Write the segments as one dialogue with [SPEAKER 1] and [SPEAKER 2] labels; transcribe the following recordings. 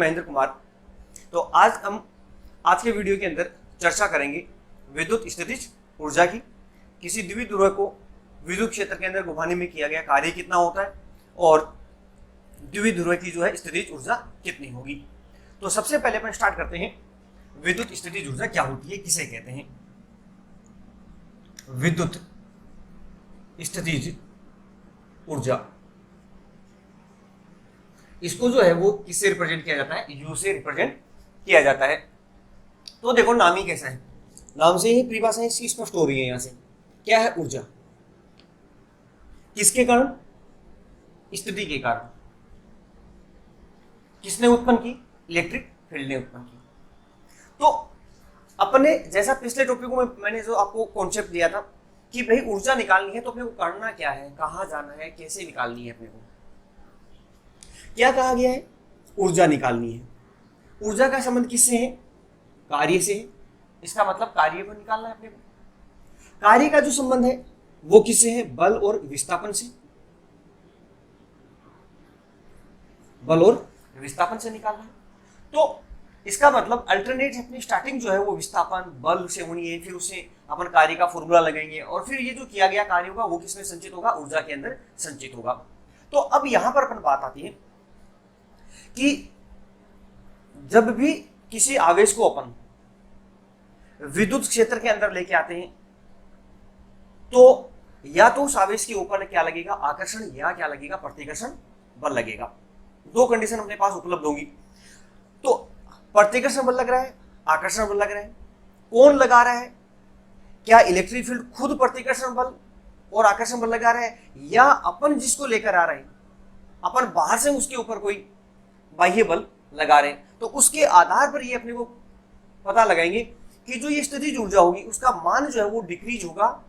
[SPEAKER 1] महेंद्र कुमार। तो आज हम आज के वीडियो के अंदर चर्चा करेंगे विद्युत स्थितिज ऊर्जा की। किसी द्विध्रुव को विद्युत क्षेत्र के अंदर घुमाने में किया गया कार्य कितना होता है और द्विध्रुव की जो है स्थितिज ऊर्जा कितनी होगी। तो सबसे पहले अपन स्टार्ट करते हैं, विद्युत स्थितिज ऊर्जा क्या होती है, किसे कहते हैं। विद्युत स्थितिज ऊर्जा, इसको जो है वो किससे रिप्रेजेंट किया जाता है, यू से रिप्रेजेंट किया जाता है। तो देखो नाम ही कैसा है, नाम से ही परिभाषा इसकी स्पष्ट हो रही है। यहां से क्या है, ऊर्जा। किसके कारण, स्थिति के कारण। किसने उत्पन्न की, इलेक्ट्रिक फील्ड ने उत्पन्न की। तो अपने जैसा पिछले टॉपिक में मैंने जो आपको कॉन्सेप्ट दिया था कि भाई ऊर्जा निकालनी है तो अपने को करना क्या है, कहां जाना है, कैसे निकालनी है। अपने को क्या कहा गया है, ऊर्जा निकालनी है। ऊर्जा का संबंध किससे है, कार्य से है। इसका मतलब कार्य को निकालना है अपने को। कार्य का जो संबंध है वो किससे है, बल और विस्थापन से। बल और विस्थापन से निकालना है। तो इसका मतलब अल्टरनेट अपनी स्टार्टिंग जो है वो विस्थापन बल से होनी है, फिर उसे अपन कार्य का फॉर्मूला लगाएंगे और फिर ये जो किया गया कार्य होगा वो किसमें संचित होगा, ऊर्जा के अंदर संचित होगा। तो अब यहां पर अपन बात आती है कि जब भी किसी आवेश को अपन विद्युत क्षेत्र के अंदर लेके आते हैं तो या तो उस आवेश के ऊपर क्या लगेगा, आकर्षण, या क्या लगेगा, प्रतिकर्षण बल लगेगा। दो कंडीशन अपने पास उपलब्ध होंगी। तो प्रतिकर्षण बल लग रहा है, आकर्षण बल लग रहा है, कौन लगा रहा है, क्या इलेक्ट्रिक फील्ड खुद प्रतिकर्षण बल और आकर्षण बल लगा रहा है, या अपन जिसको लेकर आ रहे हैं अपन बाहर से उसके ऊपर कोई बाह्य बल लगा रहे हैं। तो उसके आधार पर ये अपने को पता लगाएंगे कि जो ये स्थितिज ऊर्जा होगी उसका मान जो है वो डिक्रीज होगा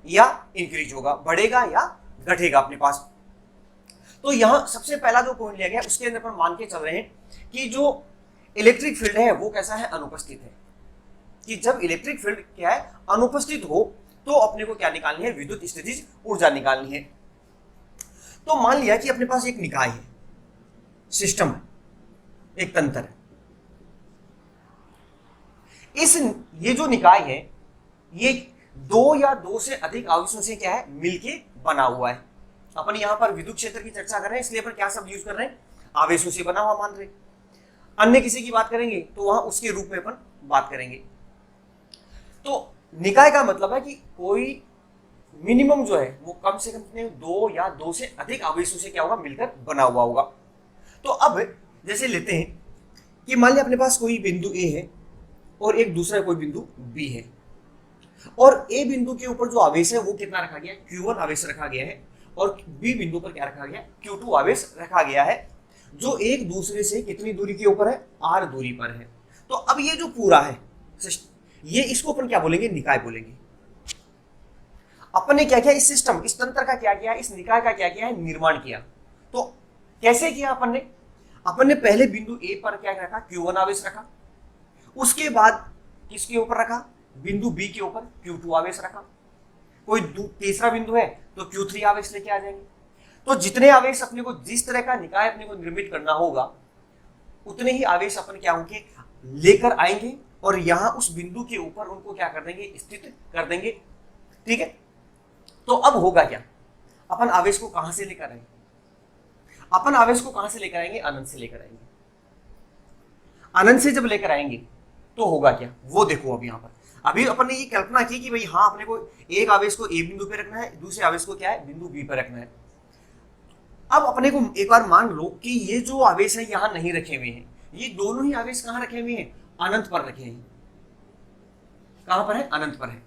[SPEAKER 1] या इंक्रीज होगा, बढ़ेगा या घटेगा अपने पास। तो यहां सबसे पहला जो पॉइंट लिया गया उसके अंदर पर मान के चल रहे हैं कि जो इलेक्ट्रिक फील्ड है वो कैसा है, अनुपस्थित है। कि जब इलेक्ट्रिक फील्ड क्या है, अनुपस्थित हो तो अपने को क्या निकालनी है, विद्युत स्थितिज ऊर्जा निकालनी है। तो मान लिया कि अपने पास एक निकाय है, सिस्टम है, एक तंत्र है। ये जो निकाय है ये दो या दो से अधिक आवेशों से क्या है, मिलके बना हुआ है। अपन यहां पर विद्युत क्षेत्र की चर्चा कर रहे हैं इसलिए अपन क्या शब्द यूज कर रहे हैं, आवेशों से बना हुआ मान रहे। अन्य किसी की बात करेंगे तो वहां उसके रूप में अपन बात करेंगे। तो निकाय का मतलब है कि कोई मिनिमम जो है वो कम से कम दो या दो से अधिक आवेशों से क्या होगा, मिलकर बना हुआ होगा। तो अब जैसे लेते हैं कि मान लिया अपने पास कोई बिंदु ए है और एक दूसरा कोई बिंदु बी है, और ए बिंदु के ऊपर जो आवेश है वो कितना रखा गया है, Q1 आवेश रखा गया है, और बी बिंदु पर क्या रखा गया, Q2 आवेश रखा गया है, जो एक दूसरे से कितनी दूरी के ऊपर है, r दूरी पर है। तो अब ये जो पूरा है ये इसको अपन क्या बोलेंगे, निकाय बोलेंगे। अपन ने क्या किया, इस सिस्टम, इस तंत्र का क्या किया, इस निकाय का क्या किया है, निर्माण किया। तो कैसे किया अपन ने पहले बिंदु ए पर क्या रखा, Q1 आवेश रखा। उसके बाद किसके ऊपर रखा, बिंदु बी के ऊपर Q2 आवेश रखा। कोई तीसरा बिंदु है तो Q3 आवेश लेके आ जाएंगे। तो जितने आवेश अपने को, जिस तरह का निकाय अपने को निर्मित करना होगा उतने ही आवेश अपन क्या होंगे, लेकर आएंगे और यहां उस बिंदु के ऊपर उनको क्या कर देंगे, स्थित कर देंगे। ठीक है। तो अब होगा क्या, अपन आवेश को कहां से लेकर आएंगे, अपन आवेश को कहां से लेकर आएंगे, अनंत से लेकर आएंगे। अनंत से जब लेकर आएंगे तो होगा क्या, वो देखो। अब यहां पर अभी अपन ने ये कल्पना की कि भाई हाँ अपने को एक आवेश को ए बिंदु पे रखना है, दूसरे आवेश को क्या है, बिंदु बी पर रखना है। अब अपने को एक बार मान लो कि ये जो आवेश है यहां नहीं रखे हुए हैं, ये दोनों ही आवेश कहां रखे हुए हैं, अनंत पर रखे हैं। कहां पर है, अनंत पर है।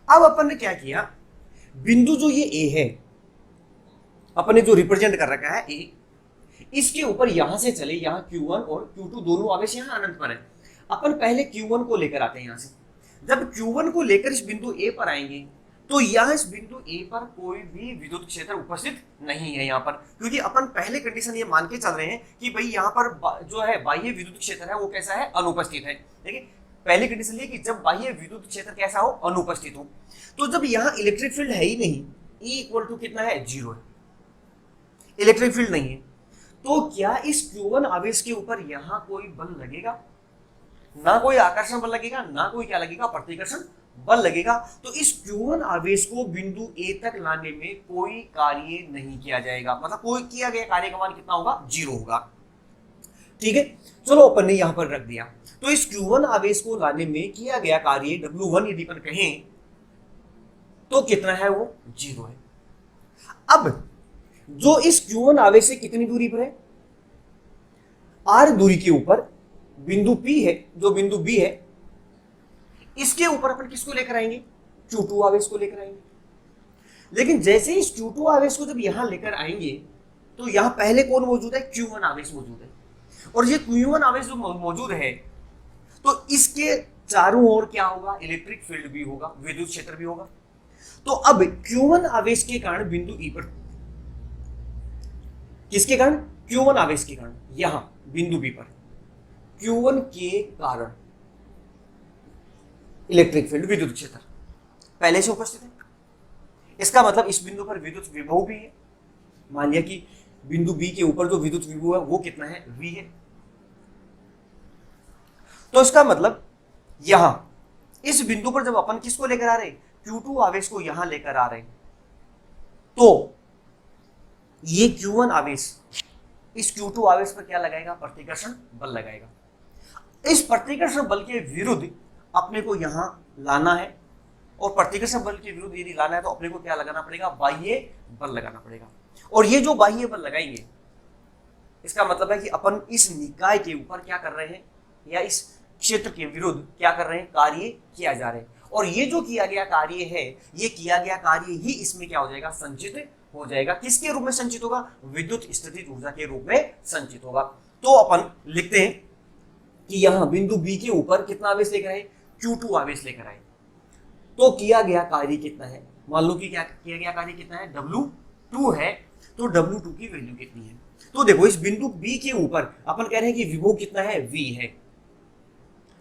[SPEAKER 1] अब अपन ने क्या किया, बिंदु जो ये ए है अपन ने जो रिप्रेजेंट कर रखा है ए, इसके ऊपर यहां से चले, यहां Q1 और Q2 दोनों आवेश यहां अनंत पर है। अपन पहले Q1 को लेकर आते हैं यहां से। जब Q1 को लेकर इस बिंदु ए पर आएंगे तो यहां इस बिंदु ए पर कोई भी विद्युत क्षेत्र उपस्थित नहीं है यहां पर, क्योंकि अपन पहले कंडीशन ये मान के चल रहे हैं कि भाई यहां पर जो है बाह्य विद्युत क्षेत्र है वो कैसा है, अनुपस्थित है। देखिए पहली कंडीशन ये कि जब बाह्य विद्युत क्षेत्र कैसा हो, अनुपस्थित हो। तो जब यहां इलेक्ट्रिक फील्ड है ही नहीं, E इक्वल टू कितना है, 0 है, इलेक्ट्रिक फील्ड नहीं है, तो क्या इस Q1 आवेश के ऊपर यहां कोई बल लगेगा? ना कोई आकर्षण बल लगेगा, ना कोई क्या लगेगा, प्रतिकर्षण बल लगेगा। तो इस Q1 आवेश को बिंदु A तक लाने में कोई कार्य नहीं किया जाएगा, मतलब कोई किया गया कार्य का मान कितना होगा? 0 होगा। ठीक है, चलो अपन ने यहां पर रख दिया। तो इस Q1 आवेश को लाने में किया गया कार्य W1 यदि अपन कहें तो कितना है? वो 0 है। अब जो इस Q1 आवेश से कितनी दूरी पर है? R दूरी के ऊपर बिंदु P है, जो बिंदु B है, इसके ऊपर अपन किसको लेकर आएंगे? Q2 आवेश को लेकर आएंगे। लेकिन जैसे इस Q2 आवेश को जब यहां लेकर आएंगे तो यहां पहले कौन मौजूद है? Q1 आवेश मौजूद है। और ये Q1 आवेश जो मौजूद है तो इसके चारों ओर क्या होगा? इलेक्ट्रिक फील्ड भी होगा, विद्युत क्षेत्र भी होगा। तो अब Q1 आवेश के कारण बिंदु E पर, किसके कारण? Q1 आवेश के कारण, यहां बिंदु B पर Q1 के कारण इलेक्ट्रिक फील्ड, विद्युत क्षेत्र पहले से उपस्थित है। इसका मतलब इस बिंदु पर विद्युत विभव भी है। मान लिया कि बिंदु B के ऊपर जो विद्युत विभव है वो कितना है? V है। तो इसका मतलब यहां इस बिंदु पर जब अपन किसको लेकर आ रहे हैं? Q2 आवेश को यहां लेकर आ रहे हैं, तो ये Q1 आवेश इस Q2 आवेश पर क्या लगाएगा? प्रतिकर्षण बल लगाएगा। इस प्रतिकर्षण बल के विरुद्ध अपने को यहां लाना है, और प्रतिकर्षण बल के विरुद्ध यदि लाना है तो अपने को क्या लगाना पड़ेगा? बाह्य बल लगाना पड़ेगा। और ये जो बाह्य बल लगाएंगे, इसका मतलब है कि अपन इस निकाय के ऊपर क्या कर रहे हैं, या इस क्षेत्र के विरुद्ध क्या कर रहे हैं? कार्य किया जा रहे हैं। और ये जो किया गया कार्य है, ये किया गया कार्य ही इसमें क्या हो जाएगा? संचित हो जाएगा। किसके रूप में संचित होगा? विद्युत स्थितिज ऊर्जा के रूप में संचित होगा। तो अपन लिखते हैं कि यहां बिंदु B के ऊपर कितना आवेश लेकर आए? Q2 आवेश लेकर आए। तो किया गया कार्य कितना है? मान लो कि क्या किया गया कार्य कितना है? W2 है। तो W2 की वैल्यू कितनी है? तो देखो, इस बिंदु B के ऊपर अपन कह रहे हैं कि विभव कितना है? V है।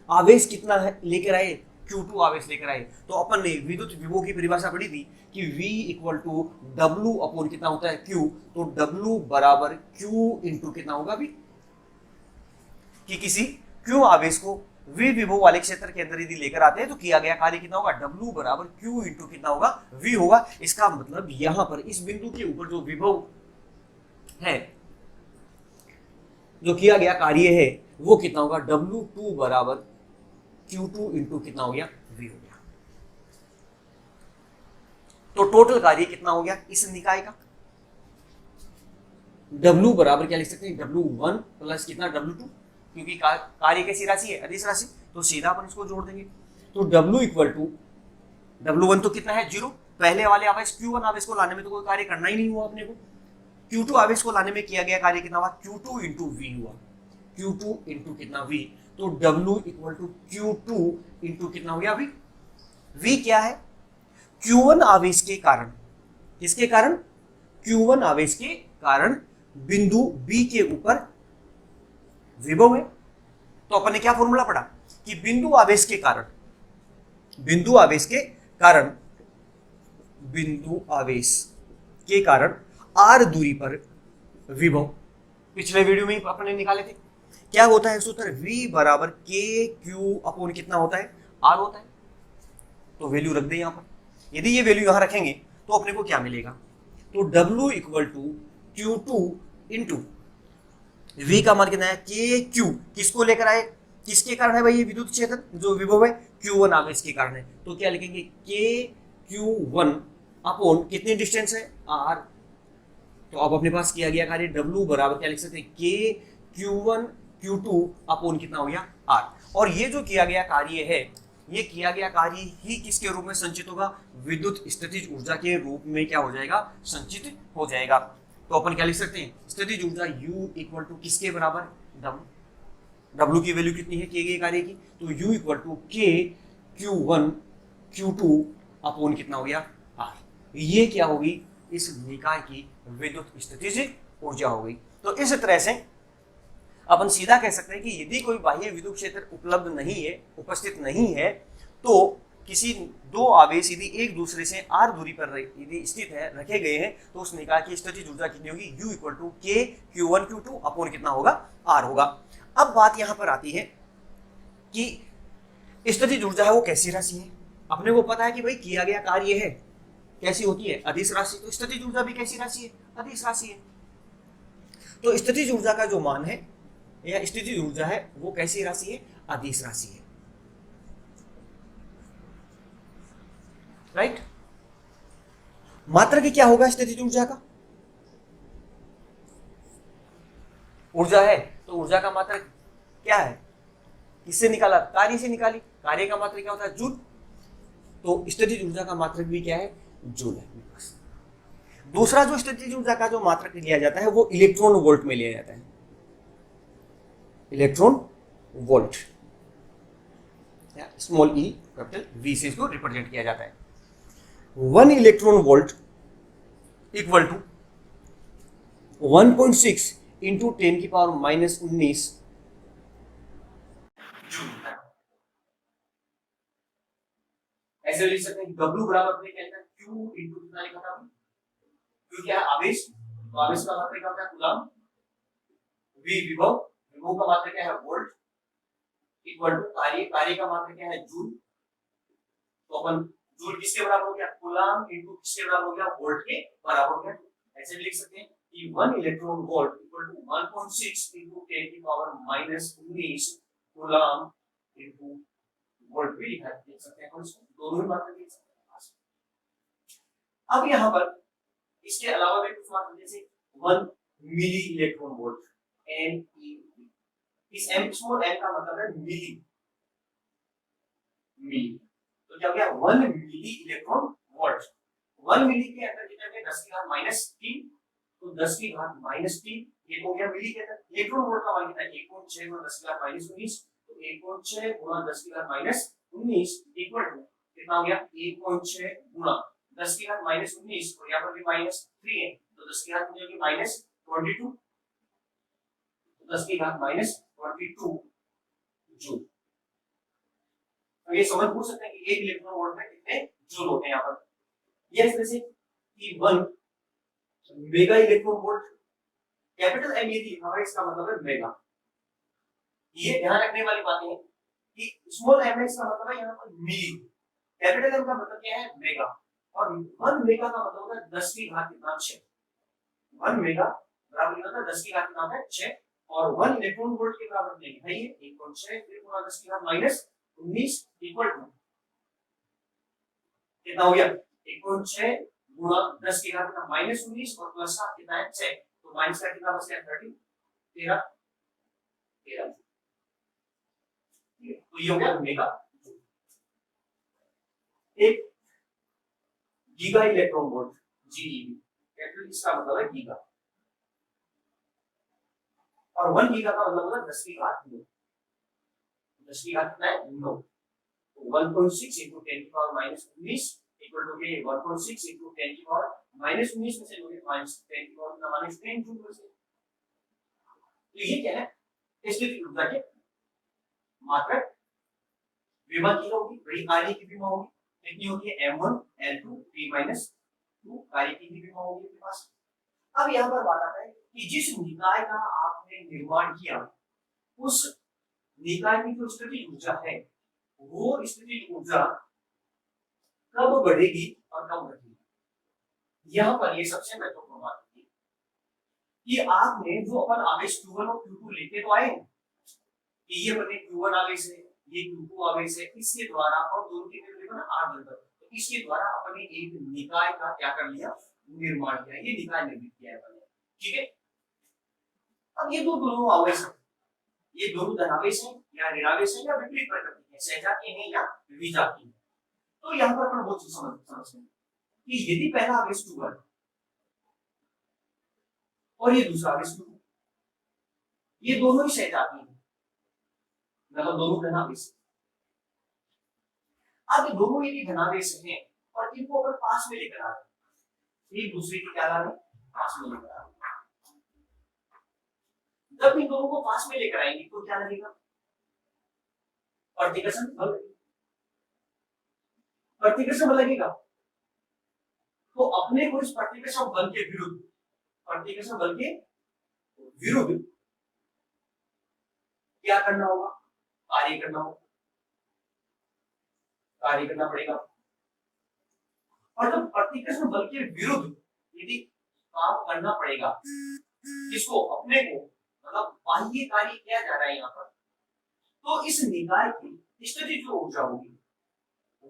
[SPEAKER 1] आवेश कितना है लेकर आए? Q2 आवेश लेकर आए। तो अपन ने विद्युत विभव की परिभाषा पढ़ी थी कि V equal to W upon कितना होता है? Q। तो W बराबर Q इंटू कितना होगा? V। कि किसी Q आवेश को V विभव वाले क्षेत्र के अंदर यदि लेकर आते हैं तो किया गया कार्य कितना होगा? W बराबर Q इंटू कितना होगा? V होगा। इसका मतलब यहां पर इस बिंदु के ऊपर जो विभव है, जो किया गया कार्य है, वो कितना होगा? W2 बराबर Q2 इंटू कितना हो गया? V हो गया। तो टोटल कार्य कितना हो गया इस निकाय का? W बराबर क्या लिख सकते हैं? W1 प्लस कितना? W2, क्योंकि कार्य कैसी राशि है? अदिश राशि, तो सीधा अपन इसको जोड़ देंगे। तो W इक्वल टू W1 तो कितना है? 0। पहले वाले आवेश Q1 आवेश को लाने में तो कोई कार्य करना ही नहीं हुआ अपने को। Q2 आवेश को लाने में किया गया कार्य कितना हुआ? Q2 इंटू V हुआ। Q2 इंटू कितना? V। तो W equal to Q2 into कितना हो गया? V। V क्या है? Q1 आवेश के कारण, किसके कारण? Q1 आवेश के कारण बिंदु B के ऊपर विभव है। तो अपन ने क्या फॉर्मूला पढ़ा कि बिंदु आवेश के कारण, बिंदु आवेश के कारण, बिंदु आवेश के कारण R दूरी पर विभव, पिछले वीडियो में अपन ने निकाले थे। क्या होता है सूत्र? V बराबर KQ अपॉन कितना होता है? R होता है। तो वैल्यू रख दे यहां पर। यदि ये वैल्यू यहां रखेंगे तो अपने को क्या मिलेगा? तो W equal to Q2 into V का मान कितना है? KQ। किसको लेकर आए? किसके कारण है भाई ये विद्युत क्षेत्र जो विभव है? Q1 आवेश के कारण है। तो क्या लिखेंगे? KQ1 अपॉन कितनी डिस्टेंस है? R। तो अब अपने पास किया गया कार्य W बराबर क्या लिख सकते हैं? KQ1 Q2 अपॉन कितना हो गया? R। और ये जो किया गया कार्य है, ये किया गया कार्य ही किसके रूप में संचित होगा? विद्युत स्थितिज ऊर्जा के रूप में क्या हो जाएगा? संचित हो जाएगा। तो अपन क्या लिख सकते हैं? स्थितिज ऊर्जा U इक्वल टू किसके बराबर? W। W की वैल्यू कितनी है किए गए कार्य की? तो U equal to KQ1 Q2 upon कितना हो गया? R। ये क्या होगी? इस निकाय की विद्युत स्थितिज ऊर्जा हो गई। तो इस तरह से अपन सीधा कह सकते हैं कि यदि कोई बाह्य विद्युत क्षेत्र उपलब्ध नहीं है, उपस्थित नहीं है, तो किसी दो आवेश यदि एक दूसरे से r दूरी पर यदि स्थित है, रखे गए हैं, तो उस निकाय की स्थितिज ऊर्जा कितनी होगी? U equal to K Q1 Q2 upon कितना होगा? R होगा। अब बात यहां पर आती है कि स्थितिज ऊर्जा है वो कैसी राशि है? अपने को पता है कि भाई किया गया कार्य है कैसी होती है? अदिश राशि। तो स्थितिज ऊर्जा भी कैसी राशि है? अदिश राशि है। तो स्थितिज ऊर्जा का जो मान है या स्थितिज ऊर्जा है वो कैसी राशि है? अदिश राशि है। राइट। मात्रक क्या होगा स्थितिज ऊर्जा का? ऊर्जा है तो ऊर्जा का मात्रक क्या है? किससे निकाला? कार्य से निकाली। कार्य का मात्रक क्या होता है? जूल। तो स्थितिज ऊर्जा का मात्रक भी क्या है? जूल है। दूसरा जो स्थितिज ऊर्जा का जो मात्रक लिया जाता है वो इलेक्ट्रॉन वोल्ट में लिया जाता है। Electron volt, small E capital V से इसको रिप्रेजेंट किया जाता है। 1 electron volt equal to 1.6 into 10 की पावर -19 जूल। ऐसे लिख सकते हैं W बराबर अपने क्या है? Q इंटू कितना लिखा था? Q क्या है? आवेश। तो आवेश का मात्रक क्या होता है? कूलम। V विभव, विभव का मात्रक क्या है? वोल्ट इक्वल टू कार्य, कार्य का मात्रक क्या है? जूल। तो अपन जूल किसके बराबर हो गया? कूलम इंटू किसके बराबर हो गया? वोल्ट के बराबर हो गया। ऐसे भी लिख सकते हैं कि 1 electron volt equal to 1.6 into 10 की पावर -19 कूलम इंटू वोल्ट भी लिखा देख सकते हैं। दोनों ही मात्रक लिख सकते हैं। अब यहां पर इसके अलावा भी कुछ मात्रक जैसे 1 मिली इलेक्ट्रॉन वोल्ट MeV। इस m स्मॉल m का मतलब है मिली। मिली तो क्या हो गया? 1 मिली इलेक्ट्रॉन वोल्ट। 1 मिली के अंदर कितना है? 10 की घात -3। तो 10 की घात -3 ये हो गया मिली के अंदर। इलेक्ट्रॉन वोल्ट का मान कितना है? 1.6 गुणा 10 की घात -19। तो 1.6 गुणा 10 की घात -19 इक्वल टू कितना हो गया? 1.6 गुणा 10 की घात -19 और यहां पर भी -3 है तो 10 की घात कितनी होगी? -22। तो 10 की घात -22 जूल। तो ये समझ पूछ सकते हैं कि 1 इलेक्ट्रॉन वोल्ट में कितने जूल होते हैं यहां पर। ये इस तरह से कि 1 mega electron volt, capital M यदि लिखा है इसका मतलब है मेगा। ये ध्यान रखने वाली बातें हैं कि स्मॉल एम इसका मतलब है यहां पर मिली, कैपिटल एम का मतलब क्या है? मेगा। और 1 मेगा का मतलब होता है 10 की घात कितना? 6। 1 मेगा बराबर कितना था? 10 की घात कितना है? 6। और 1 इलेक्ट्रॉन वोल्ट के बराबर नहीं है ये 1.6 फिर गुणा 10 की घात -19 इक्वल टू कितना हो गया? 1.6 गुणा 10 की घात कितना? -19 और प्लस का कितना है? 6। तो माइनस का कितना बच गया? 13 13। तो ये हो गया मेगा। एक giga electron volt GeV, capital इसका मतलब है गीगा। और 1 गीगा का मतलब होता है 10 की घात 9। 10 की घात कितना है? 9। तो 1.6 into 10 की पावर -19 इक्वल टू ये 1.6 into 10 की पावर -19 में से लोगे -10 की पावर -10 जूल में से। तो ये क्या है? स्थितिज ऊर्जा के मात्रक। विभव की होगी, बड़ी कार्य की विभव होगी कितनी होगी है? m1 l2 p-2 कार्य की विभव होगी आपके पास। अब यहाँ पर बात आता है कि जिस निकाय का आपने निर्माण किया उस निकाय की जो स्थितिज ऊर्जा है वो स्थितिज ऊर्जा कब बढ़ेगी और कब घटेगी। यहाँ पर ये सबसे महत्वपूर्ण बात है कि आपने जो अपन आवेश Q1 और Q2 लेके तो आए कि ये बने Q1 आवेश है, ये Q2 आवेश है, इसके द्वारा और दोनों के बीच में R अंतर, तो इसके द्वारा अपने एक निकाय का क्या कर लिया? निर्माण किया। ये निकाय निर्मित किया है अपने। ठीक है। अब ये दोनों आवेश हैं, ये दोनों धनावेश हैं या ऋणावेश हैं या विपरीत प्रकृति के, सहजातीय हैं या विजातीय हैं। तो यहाँ पर अपन बहुत चीज समझते हैं कि यदि पहला आवेश Q1 और ये दूसरा आवेश Q2, ये दोनों ही सहजातीय हैं, मतलब दोनों धनावेश। अब ये दोनों यदि धनावेश हैं और इनको अगर पास में लेकर आ रहे एक दूसरे के क्या ला रहे? पास में लेकर आ रहे। जब इन दोनों को पास में लेकर आएंगे तो क्या लगेगा? प्रतिकर्षण बल। प्रतिकर्षण बल लगेगा, तो अपने को इस प्रतिकर्षण बल के विरुद्ध, प्रतिकर्षण बल के विरुद्ध क्या करना होगा, कार्य करना होगा, कार्य करना पड़ेगा। और जब प्रतिकर्षण बल के विरुद्ध यदि काम करना पड़ेगा, किसको, अपने को, मतलब बाह्य कार्य किया जा रहा है यहाँ पर, तो इस निकाय की स्थिति जो ऊर्जा होगी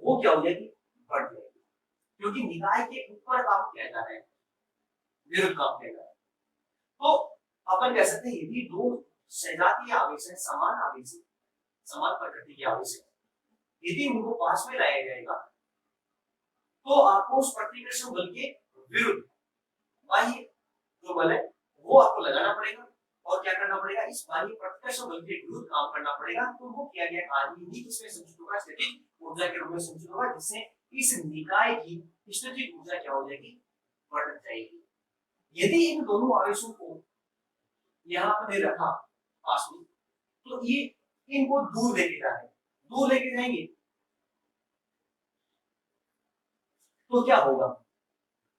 [SPEAKER 1] वो क्या हो जाएगी, बढ़ जाएगी, क्योंकि निकाय के ऊपर काम किया जा रहा है, विरुद्ध काम किया जा रहा है। तो अपन कह सकते हैं यदि दो सजातीय आवेश है, समान आवेश है, समान प्रकृति के आवेश है, यदि उनको पास में लाया जाएगा तो आपको उस प्रतिकर्षण बल के विरुद्ध बाह्य जो बल है वो आपको लगाना पड़ेगा, और क्या करना पड़ेगा, इस बाह्य प्रतिकर्षण बल के विरुद्ध काम करना पड़ेगा। तो वो किया गया कार्य ही किसमें संचित होगा, स्थितिज ऊर्जा के रूप में संचित होगा, जिससे इस निकाय की स्थितिज ऊर्जा क्या हो जाएगी, बढ़ जाएगी। यदि इन दोनों आवेशों को यहाँ पर रखा पास में, तो ये इनको दूर लेके जा रहे हैं, दूर लेके जाएंगे तो क्या होगा,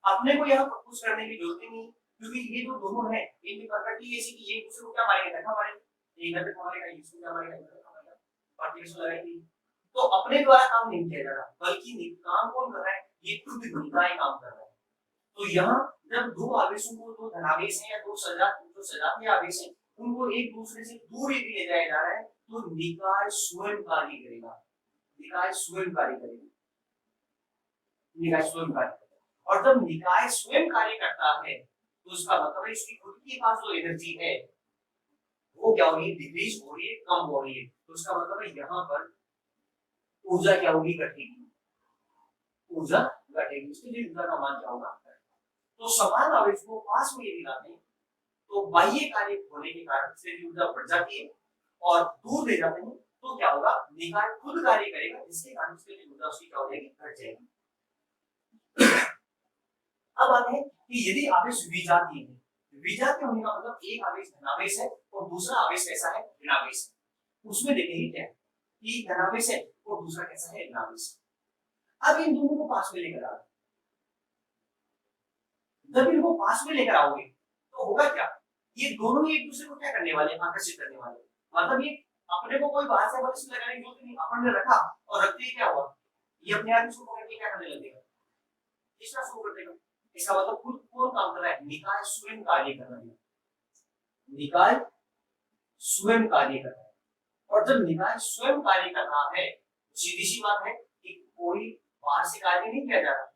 [SPEAKER 1] अपने को यहाँ कुछ करने की जरूरत नहीं, क्योंकि ये जो दोनों है इनकी प्रकृति ऐसी कि एक दूसरे को क्या मारेंगे, धक्का मारेंगे, एक धक्का मारेगा, इसको क्या मारेगा, पार्टिकल्स लगाएंगे। तो अपने द्वारा काम नहीं किया जा रहा, बल्कि काम कौन कर रहा है, ये खुद निकाय काम कर रहा है। तो यहाँ जब दो आवेशों को, दो धनावेश है या दो सजातीय आवेश है, उनको एक दूसरे से दूर यदि ले जाया जा रहा है तो निकाय स्वयं कार्य करेगा, निकाय स्वयं कार्य करेगा, निकाय स्वयं कार्य करेगा। और जब निकाय स्वयं कार्य करता है तो उसका मतलब है इसकी खुद के पास जो एनर्जी है वो क्या होगी, डिक्रीज हो रही है, कम हो रही है। तो उसका मतलब है यहाँ पर ऊर्जा क्या होगी, घटेगी, ऊर्जा घटेगी, इसलिए ऊर्जा का मान क्या होगा। तो समान आवेश को पास में यदि लाते हैं तो बाह्य कार्य होने के कारण से ऊर्जा बढ़ जाती है, और दूर ले जाते हैं तो क्या होगा, निकाय खुद कार्य करेगा, जिसके कारण से ऊर्जा उसकी क्या हो जाएगी, घट जाएगी। अब आते हैं कि यदि आवेश विजातीय है, विजातीय होने का मतलब एक आवेश धनावेश है और दूसरा आवेश कैसा है, ऋणावेश है। उसमें देखेंगे क्या कि धनावेश है और दूसरा कैसा है, ऋणावेश। अब इन दोनों को पास में लेकर आओ, जब इनको पास में लेकर आओगे तो होगा क्या, ये दोनों ही एक दूसरे को क्या करने वाले, आकर्षित करने वाले। मतलब ये अपने को कोई बाहर से बल इसमें लगाने की जरूरत नहीं, अपन ने रखा और रखते ही क्या हुआ, ये अपने आप इसको पकड़ के क्या करने लगेगा, खींचना शुरू कर देगा। इसका मतलब खुद कौन काम कर रहा है, निकाय स्वयं कार्य कर रहा है, निकाय स्वयं कार्य कर रहा है। और जब निकाय स्वयं कार्य कर रहा है सीधी सी बात है कि कोई बाहर से कार्य नहीं किया जा रहा,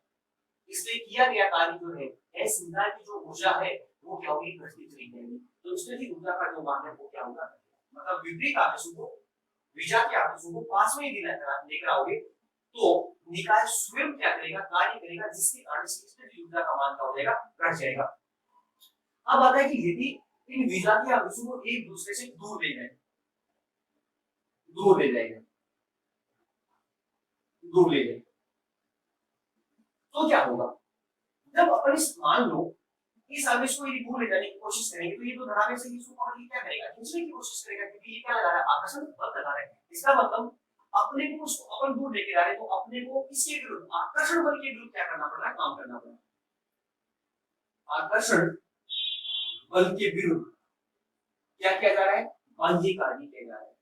[SPEAKER 1] इसलिए किया गया कार्य जो है, इस निकाय की जो ऊर्जा है वो क्या होगी, घटती चली जाएगी। तो इसमें भी ऊर्जा का जो मान है वो क्या होगा, मतलब विपरीत आवेशों को, विजातीय आवेशों को पास में ही लेकर आओगे तो निकाय स्वयं क्या करेगा, कार्य करेगा, जिसके कारण से ऊर्जा का मान क्या हो जाएगा, घट जाएगा। अब आता है कि यदि इन विजातीय आवेशों को एक दूसरे से दूर ले जाए, दूर ले जाएगा, दूर ले जाए तो क्या होगा, जब अपन इस मान लो इस आवेश को यदि दूर ले जाने की कोशिश करेंगे तो ये तो धनावेश है, इसको पकड़ के क्या करेगा, खींचने की कोशिश करेगा, क्योंकि ये क्या लगा रहा है, आकर्षण बल लगा रहा है। इसका मतलब अपने को उसको अपन दूर लेके जा रहे हैं, तो अपने को किसके विरुद्ध, आकर्षण बल के विरुद्ध क्या करना पड़ रहा है, काम करना पड़ रहा है। आकर्षण बल के विरुद्ध क्या किया जा रहा है, बाह्य कार्य किया जा रहा है,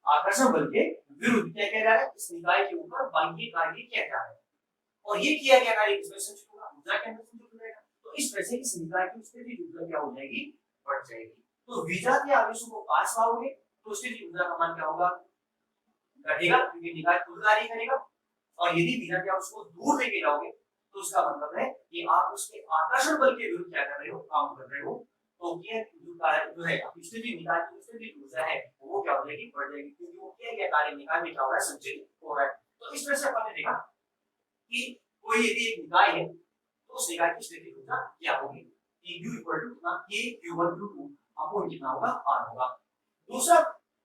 [SPEAKER 1] आकर्षण बल के विरुद्ध क्या किया जा रहा है, इस निकाय के ऊपर बाह्य कार्य किया जा रहा है। और ये किया गया कार्य किसमें संचित होगा, ऊर्जा के अंदर संचित हो जाएगा। तो इस तरह से इस निकाय की स्थिति ऊर्जा क्या हो जाएगी, बढ़ जाएगी। तो विजातीय आवेशों को पास लाओगे तो स्थिति ऊर्जा का मान क्या होगा, घटेगा, क्योंकि निकाय खुद कार्य करेगा। और यदि विजातीय आवेश को दूर लेके जाओगे तो उसका मतलब है कि आप उसके आकर्षण बल के विरुद्ध क्या कर रहे हो, काम कर रहे हो। तो ये जो है स्थिति निकाय की स्थिति ऊर्जा है वो क्या हो जाएगी, बढ़ जाएगी, क्योंकि वो किया गया कार्य निकाय में क्या हो रहा है, संचित हो रहा है। तो इस तरह से अपन ने देखा कि कोई यदि एक निकाय है तो उस निकाय की स्थिति ऊर्जा क्या होगी, U इक्वल टू कितना, K Q1 Q2 अपॉन कितना होगा, R होगा। दूसरा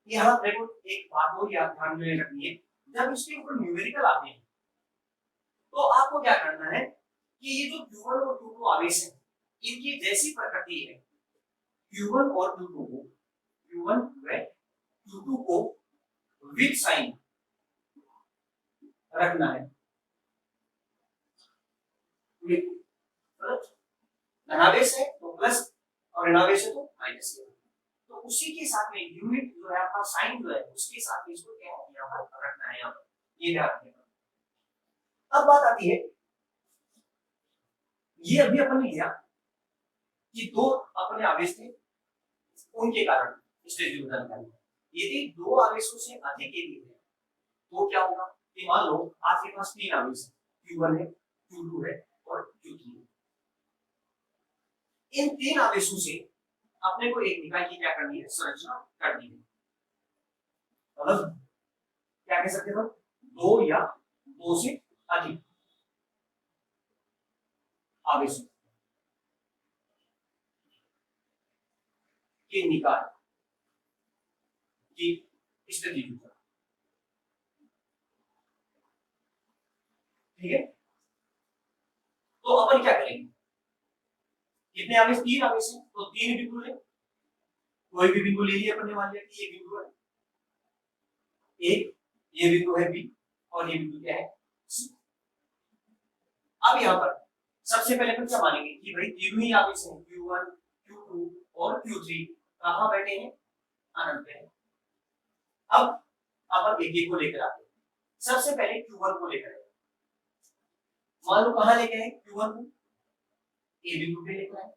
[SPEAKER 1] यहाँ देखो एक बात और याद ध्यान में रखनी है, जब इसके ऊपर न्यूमेरिकल आते हैं तो आपको क्या करना है कि ये जो Q1 और Q2 आवेश है इनकी जैसी प्रकृति है, Q1 और Q2 को, Q1 व Q2 को विद साइन रखना है, धनावेश है तो प्लस और ऋणावेश है तो माइनस है, तो उसी के साथ में यूनिट जो है आपका साइन जो है उसके साथ में इसको क्या है यहाँ पर रखना है, यहाँ पर ये ध्यान रखिएगा। अब बात आती है, ये अभी अपन ने लिया कि दो अपने आवेश थे उनके कारण स्टेट निकालना, यदि दो आवेशों से अधिक के लिए तो क्या होगा कि मान लो आपके पास तीन आवेश है, Q1 है, Q2 है और Q3 है। इन तीन आवेशों से अपने को एक निकाय की क्या करनी है, संरचना करनी है। मतलब क्या कह सकते हैं, दो या दो से अधिक आवेशों के निकाय की स्थिति, ठीक है। तो अपन क्या करेंगे, कितने आवेश, तीन आवेश है तो तीन बिंदु ले, कोई भी बिंदु ले लिया अपन ने, मान लिया कि ये बिंदु है एक, ये बिंदु है बी और ये बिंदु क्या है सी। अब यहाँ पर सबसे पहले अपन क्या मानेंगे कि भाई तीनों ही आवेश हैं, Q1 Q2 और Q3 कहाँ बैठे हैं, अनंत पे हैं। अब अपन एक एक को लेकर आते हैं, सबसे पहले Q1 को लेकर आए, मान लो कहाँ लेके आए Q1 को, ए बिंदु पे लेकर आए,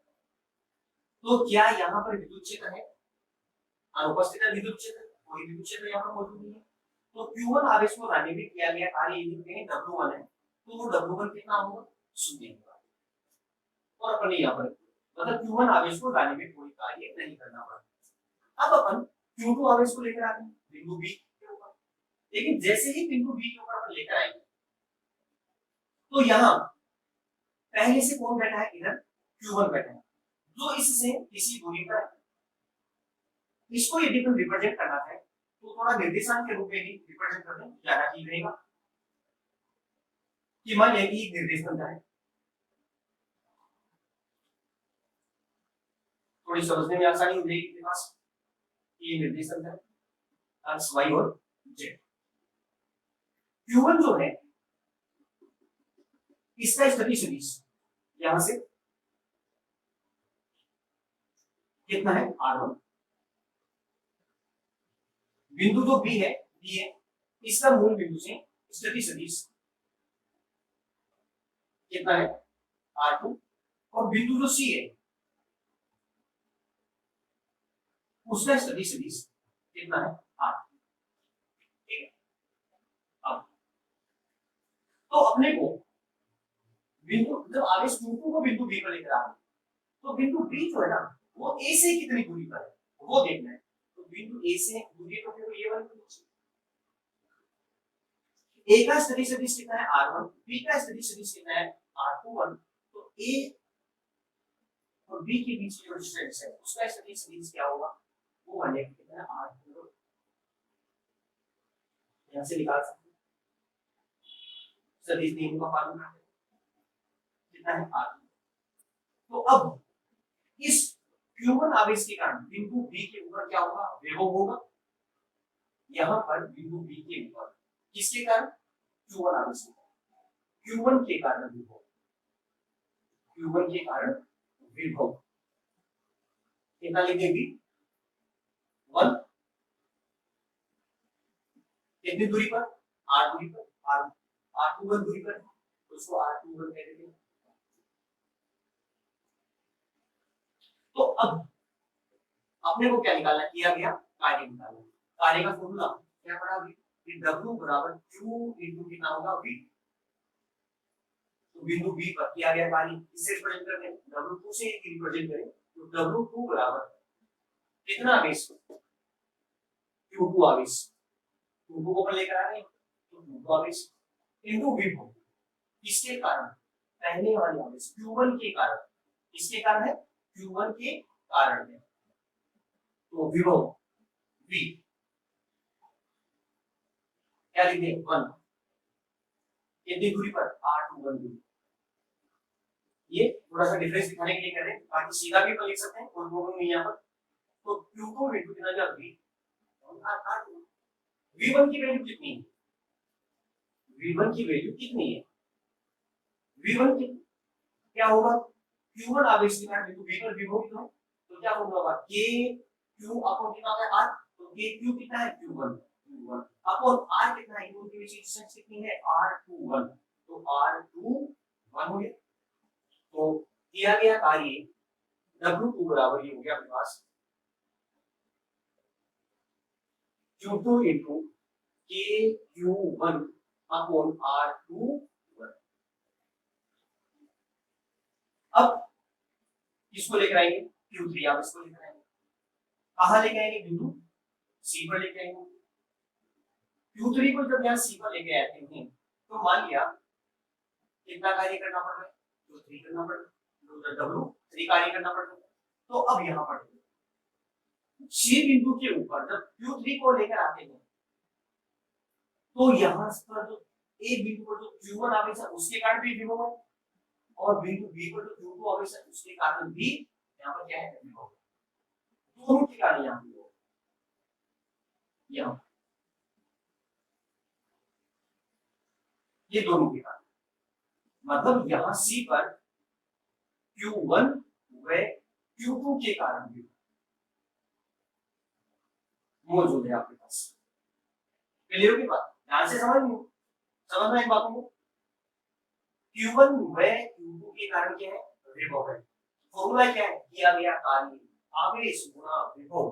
[SPEAKER 1] तो क्या यहाँ पर विद्युत क्षेत्र है, अनुपस्थित है विद्युत क्षेत्र, कोई विद्युत क्षेत्र यहाँ पर मौजूद नहीं है। तो Q1 आवेश को लाने में किया गया कार्य यदि W1 है तो वो W1 कितना होगा, शून्य होगा। और अपन यहाँ पर मतलब Q1 आवेश को लाने में कोई कार्य नहीं करना पड़ा। अब अपन Q2 आवेश को लेकर आते हैं बिंदु B के ऊपर, लेकिन जैसे ही बिंदु B के ऊपर अपन लेकर आएंगे तो यहाँ पहले से कौन बैठा है, इधर Q1 बैठा है जो इससे इसी दूरी पर है। इसको यदि हम रिप्रेजेंट करना है तो थोड़ा निर्देशांक के रूप में भी रिप्रेजेंट कर दें ज्यादा ठीक रहेगा। कि मान लिया कि एक निर्देश बनता है, थोड़ी समझने में आसानी हो जाएगी मेरे पास, ये निर्देश बनता है एक्स वाई और जेड। Q1 जो है इसका स्थिति सदिश यहां से कितना है R1, बिंदु जो B है इसका मूल बिंदु से स्थिति सदिश कितना है R2, और बिंदु जो C है उसका स्थिति सदिश कितना है R, ठीक है। अब तो अपने को बिंदु जब आवेश Q2 को बिंदु B पर लेकर आ रहे तो बिंदु B जो है ना वो A से कितनी दूरी पर है वो देखना है। तो बिंदु A से दूरी तो फिर ये वाली A का स्थिति सदिश कितना है R1, B का स्थिति सदिश कितना है R21, तो A और B के बीच जो डिस्टेंस है उसका स्थिति सदिश क्या होगा, वो मान लिया कितना है R2, यहां से निकाल सकते हैं सदिश नियम का पालन करते हैं कितना है R2। तो अब इस Q1 आवेश के कारण बिंदु B के ऊपर क्या होगा, विभव होगा। यहां पर बिंदु B के ऊपर किसके कारण, Q1 आवेश के कारण, Q1 के कारण विभव, Q1 के कारण विभव कितना लिखेंगे 1, कितनी दूरी पर, R दूरी पर, R21 दूरी पर, तो उसको R21 कह देंगे। तो अब अपने को क्या निकालना किया गया, कार्य निकालना। कार्य का फॉर्मूला क्या पड़ा अभी, W बराबर Q इनटू कितना होगा V। तो बिंदु B पर किया गया कार्य, इससे रिप्रेजेंट करते हैं W2 से रिप्रेजेंट करें तो W2 बराबर कितना आवेश, Q2 आवेश, Q2 को अपन लेकर आ रहे हैं तो Q2 आवेश इनटू विभव, किसके कारण, पहले वाले आवेश Q1 के कारण, किसके कारण है, Q1 के कारण है, तो विभव V क्या लिखेंगे 1, कितनी दूरी पर R21 दूरी। ये थोड़ा सा डिफरेंस दिखाने के लिए कर रहे हैं, बाकी सीधा भी लिख सकते हैं, कोई प्रॉब्लम नहीं है यहाँ पर। तो Q2 कितना जा V R2, V1 की वैल्यू कितनी है? V1 की वैल्यू कितनी है? V1 की क्या होगा? Q1 आवेश के कारण बिंदु V1 विभव तो क्या होगा? K Q अपॉन कितना है R, तो K Q कितना है? Q1 अपॉन R कितना है? इनके बीच डिस्टेंस कितनी है? R21, तो R21 हो गया। तो किया गया कार्य W2 बराबर ये हो गया अपने पास Q2 into KQ1 upon R21। अब किसको लेकर आएंगे? Q3, आप इसको लेकर आएंगे। कहां लेके आएंगे? बिंदु C पर लेके आएंगे। Q3 को जब यहाँ C पर लेके आते हैं तो मान लिया कितना कार्य करना पड़ रहा है? Q3 करना पड़ रहा है, W3 कार्य करना पड़ रहा है। तो अब यहाँ पर C बिंदु के ऊपर जब Q3 को लेकर आते हैं तो यहाँ पर जो A बिंदु पर जो Q1 आवेश है उसके कारण भी विभव है, और बिंदु B पर जो Q2 आवेश है उसके कारण भी यहाँ पर क्या है? विभव। दोनों के कारण यहाँ विभव, यहाँ ये दोनों के कारण, मतलब यहाँ C पर Q1 व Q2 के कारण भी मौजूद है आपके पास। क्लियर की बात? ध्यान से समझना इन बातों को। Q1 व Q2 के कारण क्या है? विभव है। फॉर्मूला क्या है? किया गया कार्य आवेश गुणा विभव।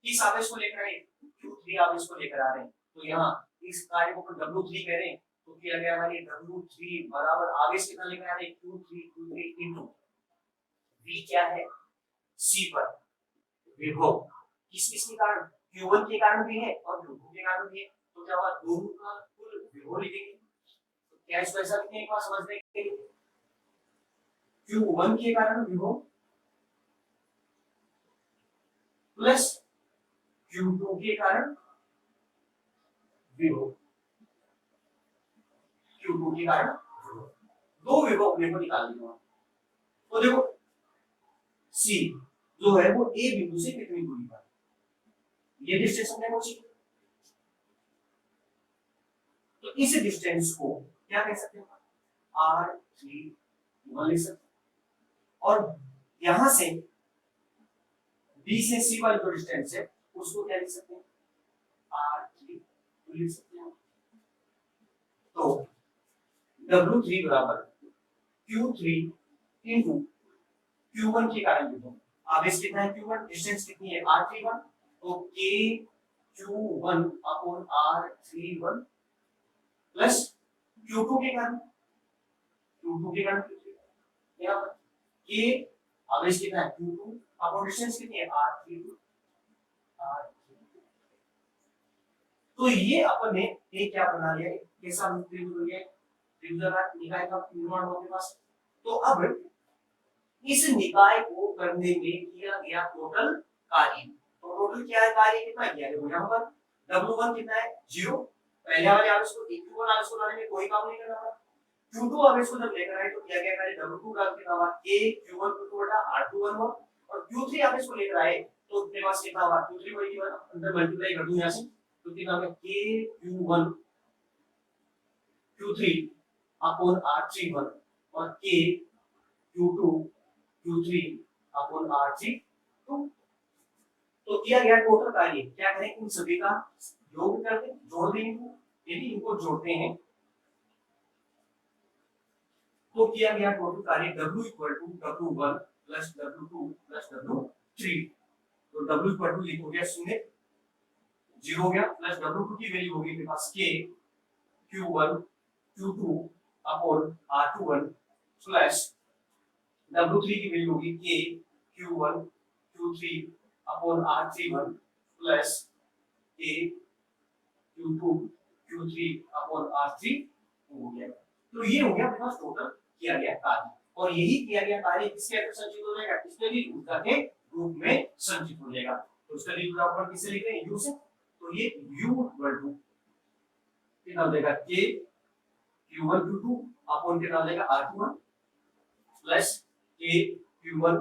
[SPEAKER 1] किस आवेश को लेकर आए? Q3 आवेश को लेकर आ रहे हैं, तो यहाँ इस कार्य को W3 कह रहे हैं, तो किया गया हमारे W3 बराबर आवेश कितना लेकर आ रहे हैं? Q3 इनटू V क्या है? C पर विभव। किस किस के कारण? Q1 के कारण भी है और Q2 के कारण भी है, तो क्या हुआ? दोनों का कुल विभव लिखेंगे। तो क्या इसको ऐसा लिखेंगे एक बार समझने के लिए? Q1 के कारण विभव प्लस Q2 के कारण विभव, Q2 के कारण दो विभव अपने को निकाल दिया। तो देखो C जो है वो A बिंदु से कितनी दूरी पर, ये डिस्टेंस हमने पूछी, तो इस डिस्टेंस को क्या कह सकते हैं? R31 लिख सकते हैं। और यहां से B से C वाली जो डिस्टेंस है उसको क्या लिख सकते हैं? R3 लिख सकते हैं। तो W3 बराबर Q3 इंटू Q1 के कारण विभव। आवेश कितना है? Q1, डिस्टेंस कितनी है? R31, तो K Q1 upon R31 plus Q2 के कारण यहाँ पर K आवेश कितना है? Q2 अपॉन डिस्टेंस कितनी है? R32। तो ये अपन ने एक क्या बना लिया? कैसा त्रिभुज है? त्रिभुजाकार निकाय का निर्माण होने पास। तो अब इस निकाय को करने में किया गया टोटल कार्य, तो टोटल क्या है कार्य? कितना किया? देखो यहाँ पर W1 कितना है? 0। पहले वाले आवेश को Q1 आवेश को लाने में कोई काम नहीं करना पड़ा। Q2 आवेश को जब लेकर आए तो क्या गया कार्य? W2 का कितना हुआ? A Q1 Q2 बटा R21 हुआ। और Q3 आवेश को लेकर आए तो अपने पास कितना हुआ? Q3 को एक बार अंदर मल्टीप्लाई कर दूं यहां से, तो कितना होगा? K Q1 Q3 upon R31 और K Q2 Q3 upon R32। तो किया गया टोटल कार्य क्या करें? इन सभी का योग करके जोड़ देंगे। यदि इनको जोड़ते हैं तो किया गया टोटल कार्य W equal to W1 plus W2 plus W3। तो W इक्वल टू लिख हो गया 0 0 हो गया, प्लस W2 की वैल्यू होगी मेरे पास K Q1 Q2 upon R21 plus W3 की वैल्यू होगी K Q1 Q3 upon R31 plus K Q2 Q3 upon R3 हो गया। तो ये हो गया अपने पास टोटल किया गया कार्य, और यही किया गया कार्य किसके अंदर संचित हो जाएगा? इसमें भी ऊर्जा के रूप में संचित हो जाएगा। तो इसका ऊपर किससे लिखते हैं? U से। तो ये U इक्वल टू कितना हो जाएगा? K Q1 Q2 अपॉन कितना हो जाएगा? R21 plus K Q1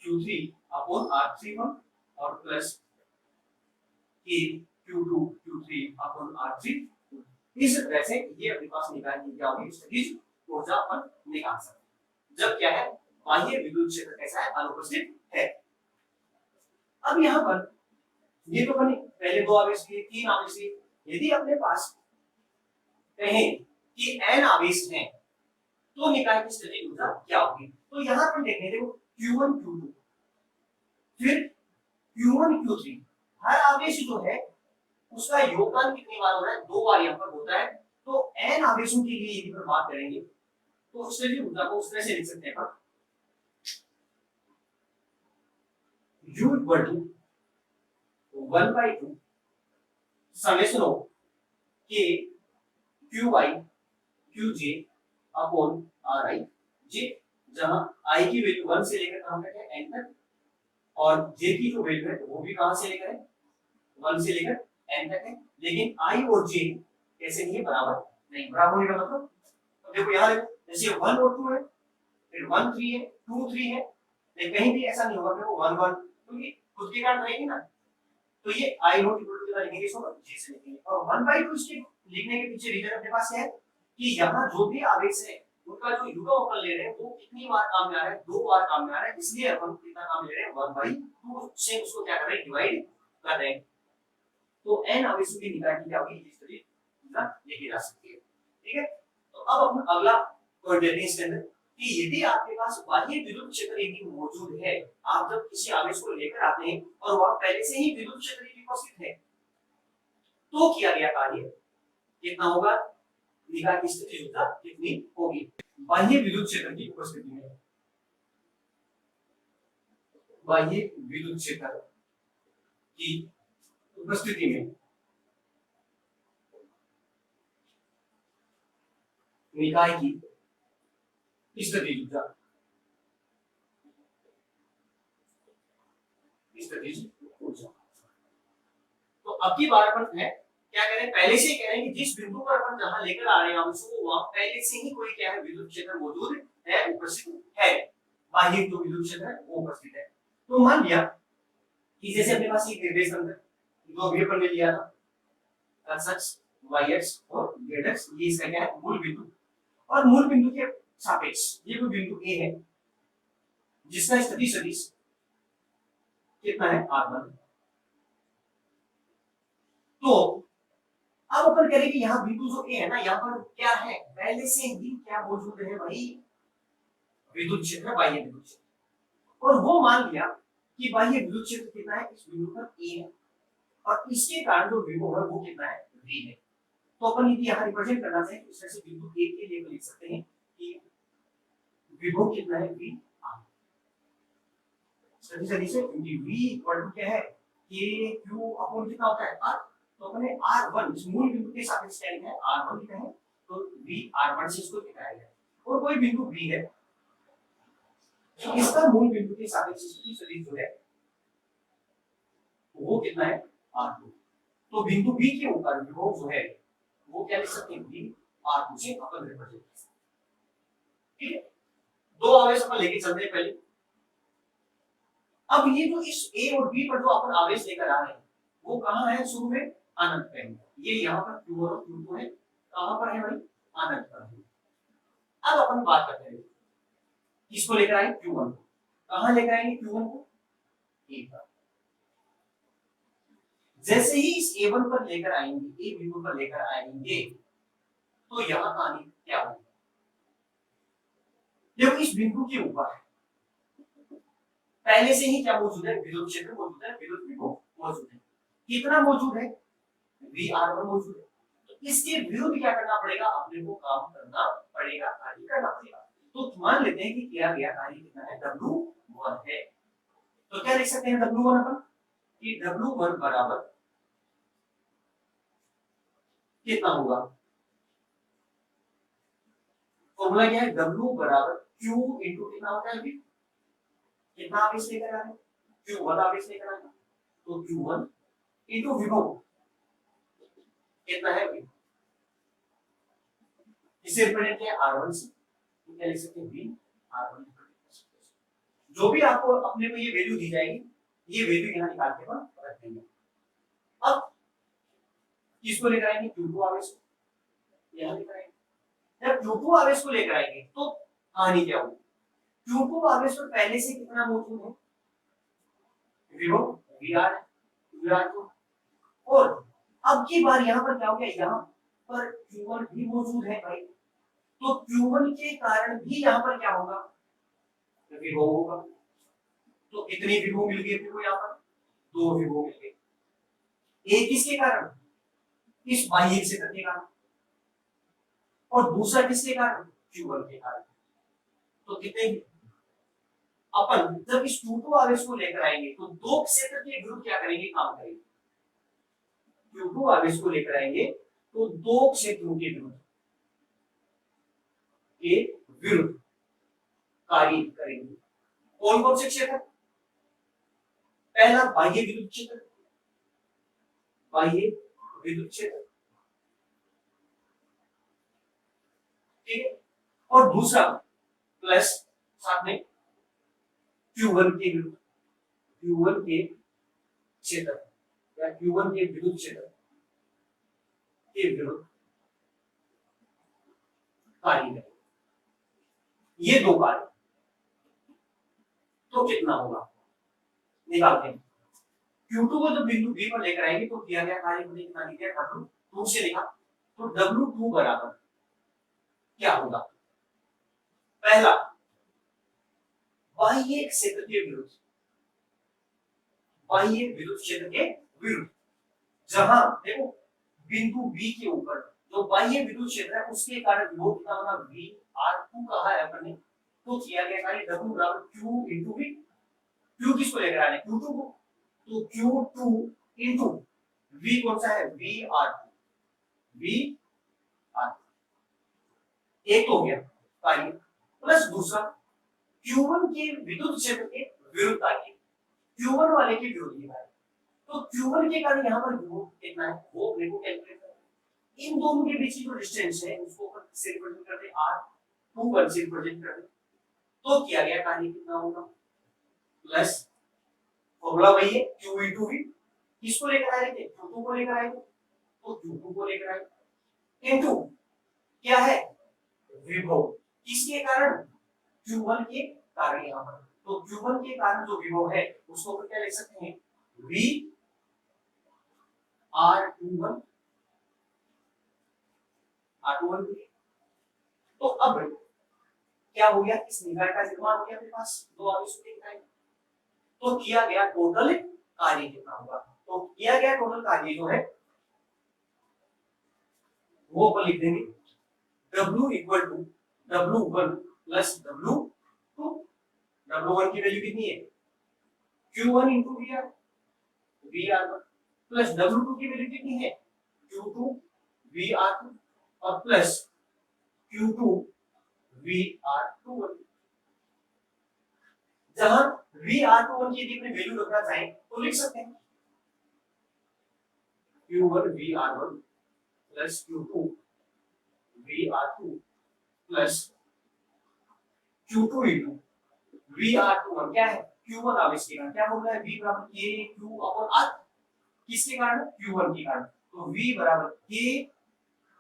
[SPEAKER 1] Q3 upon R31 और प्लस K Q2 Q3 अपन R3। इस तरह से ये अपने पास निकाल की क्या होगी, स्थितिज ऊर्जा अपन निकाल सकते जब क्या है, बाह्य विद्युत क्षेत्र कैसा है, अनुपस्थित है। अब यहाँ पर ये तो बने पहले दो आवेश लिए, तीन आवेश लिए, यदि अपने पास कहें कि n आवेश हैं तो निकाय की स्थितिज ऊर्जा क्या होगी। तो यहाँ पर देखें, देखो Q1 Q2 फिर Q1 Q3, हर आवेश जो है उसका योगदान कितनी बार हो रहा है, दो बार यहाँ पर होता है। तो n आवेशों के लिए यदि हम बात करेंगे तो स्थितिज ऊर्जा को उस तरह से लिख सकते हैं, U equal to 1/2 summation of K QI QJ upon RI J, जहां I की वैल्यू 1 से लेकर कहां तक है, n तक, और J की जो वैल्यू है वो भी कहां से लेकर है, 1 से लेकर n तक है। लेकिन I और J कैसे नहीं है, बराबर नहीं। बराबर होने का मतलब, तो देखो यहाँ देखो, जैसे 1 और 2 है, फिर 1 3 है, 2 3 है, लेकिन कहीं भी ऐसा नहीं होगा कि वो 1 1, क्योंकि खुद की काट रहेगी ना। तो ये I नोट इक्वल टू कितना लिखेंगे, इसको J से लिखेंगे। और 1/2 इसके लिखने के पीछे रीजन अपने पास क्या है कि यहाँ जो भी आवेश है उनका जो युग्म अपन ले रहे हैं वो कितनी बार काम में आ रहा है, दो बार काम में आ रहा है, इसलिए अपन कितना काम ले रहे हैं, 1/2 से उसको क्या कर रहे हैं, डिवाइड कर रहे हैं। तो n आवेशों की निकाय की क्या होगी, इस तरीके लिखी जा सकती है। ठीक है, तो अब अपन अगला पॉइंट लेते हैं इसके अंदर कि यदि आपके पास बाह्य विद्युत क्षेत्र यदि मौजूद है, आप जब किसी आवेश को लेकर आते हैं और वहां पहले से ही विद्युत क्षेत्र यदि उपस्थित है, तो किया गया कार्य कितना होगा, निकाय की स्थितिज ऊर्जा कितनी होगी बाह्य विद्युत क्षेत्र की उपस्थिति में। बाह्य विद्युत क्षेत्र की उपस्थिति में निकाय की स्थितिज ऊर्जा, स्थितिज ऊर्जा। तो अब की बार अपन है क्या कह रहे हैं, पहले से ही कह रहे हैं कि जिस बिंदु पर अपन जहां लेकर आ रहे हैं आवेशों को, वहां पहले से ही कोई क्या है, विद्युत क्षेत्र मौजूद है, उपस्थित है, बाह्य जो विद्युत क्षेत्र है वो उपस्थित है। तो मान लिया कि जैसे अपने पास ये निर्देश अंतर जो अभी अपन ने लिया था, x y x और z x, ये इसका क्या है, मूल बिंदु, और मूल बिंदु के सापेक्ष ये कोई बिंदु A है जिसका स्थिति सदिश कितना है, r1। तो अब अपन कह रहे हैं कि यहाँ बिंदु जो A है ना, यहाँ पर क्या है, पहले से ही क्या मौजूद है भाई, विद्युत क्षेत्र, बाह्य विद्युत क्षेत्र। और वो मान लिया कि बाह्य विद्युत क्षेत्र कितना है, इस बिंदु पर A है, और इसके कारण जो विभव है वो कितना है, V है। तो अपन यदि यहाँ रिप्रेजेंट करना चाहें तो इस तरह से बिंदु A के लिए लिख सकते हैं कि विभव कितना है, V R। सदी से क्योंकि V इक्वल टू क्या है, K Q अपॉन कितना होता है, R। तो अपने R1 इस मूल बिंदु के सापेक्ष क्या लिखा है, R1 लिखा है, तो V R1 से इसको दिखाया गया। और कोई बिंदु B है, इसका मूल बिंदु के सापेक्ष इसकी सदिश जो है वो कितना है, R2। तो बिंदु B के ऊपर विभव जो है वो क्या लिख सकते हैं, V R2 से अपन रिप्रेजेंट कर सकते हैं। ठीक है, दो आवेश अपन लेके चलते हैं पहले। अब ये जो इस A और B पर जो अपन आवेश लेकर आ रहे हैं वो कहां है, शुरू में अनंत पे, ये यहाँ पर Q1 और Q2 है, कहां पर है भाई, अनंत पर है। अब अपन बात करते हैं किसको लेकर आए, Q1 को। कहां लेकर आएंगे Q1 को, A पर। जैसे ही इस A1 पर लेकर आएंगे, A बिंदु पर लेकर आएंगे, तो यहां कहानी क्या होगी, देखो इस बिंदु के ऊपर पहले से ही क्या मौजूद है, विद्युत क्षेत्र मौजूद है, विद्युत विभव मौजूद है। कितना मौजूद है, VR1 मौजूद है। तो इसके विरुद्ध क्या करना पड़ेगा, अपने को काम करना पड़ेगा, कार्य करना पड़ेगा। तो मान लेते हैं कि किया गया कार्य कितना है, W1 है। तो क्या लिख सकते हैं W1 अपन, कि W1 बराबर कितना होगा, फॉर्मूला क्या है, W बराबर Q इंटू कितना होता है, कितना आवेश लेकर आ रहे हैं, Q1 आवेश लेकर आ रहे हैं, तो Q1 इंटू विभव कितना है, V। इसे रिप्रेजेंट किया R1 से, तो क्या लिख सकते हैं, V R1। जो भी आपको अपने को ये वैल्यू दी जाएगी, ये वैल्यू यहाँ निकाल के अपन रख देंगे। अब किसको लेकर आएंगे? Q2 आवेश को यहां लेकर आएंगे। जब Q2 आवेश को लेकर आएंगे तो कहानी क्या होगी? Q2 आवेश पर पहले से कितना मौजूद है? विभव VR है, VR को, और अब की बार यहाँ पर क्या हो गया? यहाँ पर Q1 भी मौजूद है भाई, तो Q1 के कारण भी यहाँ पर क्या होगा? विभव होगा। तो कितनी विभव मिल गई फिर यहाँ पर? 2 विभव मिल गए। एक किसके कारण? इस बाह्य क्षेत्र के कारण, और दूसरा किसके कारण? Q1 के कारण। तो कितने? अपन जब इस Q2 आवेश को लेकर आएंगे तो दो क्षेत्र के विरुद्ध क्या करेंगे? काम करेंगे। Q2 आवेश को लेकर आएंगे तो दो क्षेत्रों के विरुद्ध कार्य करेंगे। कौन कौन से क्षेत्र? पहला बाह्य विद्युत क्षेत्र, बाह्य विद्युत क्षेत्र, ठीक है, और दूसरा प्लस साथ में Q1 के विरुद्ध, Q1 के क्षेत्र या Q1 के विद्युत क्षेत्र के विरुद्ध कार्य करेंगे। ये दो कार्य, तो कितना होगा? निकालते हैं। Q2 को जब बिंदु B पर लेकर आएंगे तो दिया गया कार्य हमने कितना लिखा? W2 से लिखा, तो W2 बराबर क्या होगा? पहला बाह्य क्षेत्र के विरुद्ध, बाह्य विद्युत क्षेत्र के विरुद्ध, जहां देखो बिंदु B के ऊपर जो बाह्य विद्युत क्षेत्र है उसके कारण विभव कितना बना? VR2 कहा है अपन ने, तो किया गया कार्य W बराबर Q into V। Q किसको लेकर आ रहे हैं? Q2 को, तो Q2 into V कौन सा है? VR2, VR एक तो हो गया कार्य, प्लस दूसरा Q1 के विद्युत क्षेत्र के विरुद्ध कार्य, Q1 वाले के विरुद्ध ये कार्य, तो Q1 के कारण यहाँ पर विभव कितना है वो मेरे को कैलकुलेट करना है। इन दोनों के बीच की जो डिस्टेंस है उसको अपन से रिप्रेजेंट करते हैं R21 से रिप्रेजेंट करते हैं, तो किया गया कार्य कितना होगा? प्लस फॉर्मूला वही है Q into V, किसको लेकर आए थे? Q2 को लेकर आए थे, तो Q2 को लेकर आए इनटू क्या है? विभव, किसके कारण? Q1 के कारण यहाँ पर, तो Q1 के कारण जो विभव है उसको अपन क्या लिख सकते हैं? V R21, R21। तो अब क्या हो गया? इस निकाय का निर्माण हो गया मेरे पास, दो आवेशों के निकाय, तो किया गया टोटल कार्य कितना होगा? तो किया गया टोटल कार्य जो है वो अपन लिख देंगे W equal to W1 plus W2। W1 की वैल्यू कितनी है? Q1 into VR, VR1 plus W2 की वैल्यू कितनी है? Q2 VR2 और प्लस Q2 VR21। जहां VR21 की यदि अपनी वैल्यू रखना चाहें तो लिख सकते हैं Q1 VR1 plus Q2 VR2 plus Q2 into VR21 क्या है? Q1 आवेश के कारण, क्या बोल रहा है? V बराबर K Q अपॉन R, किसके कारण? Q1 के कारण, तो V बराबर K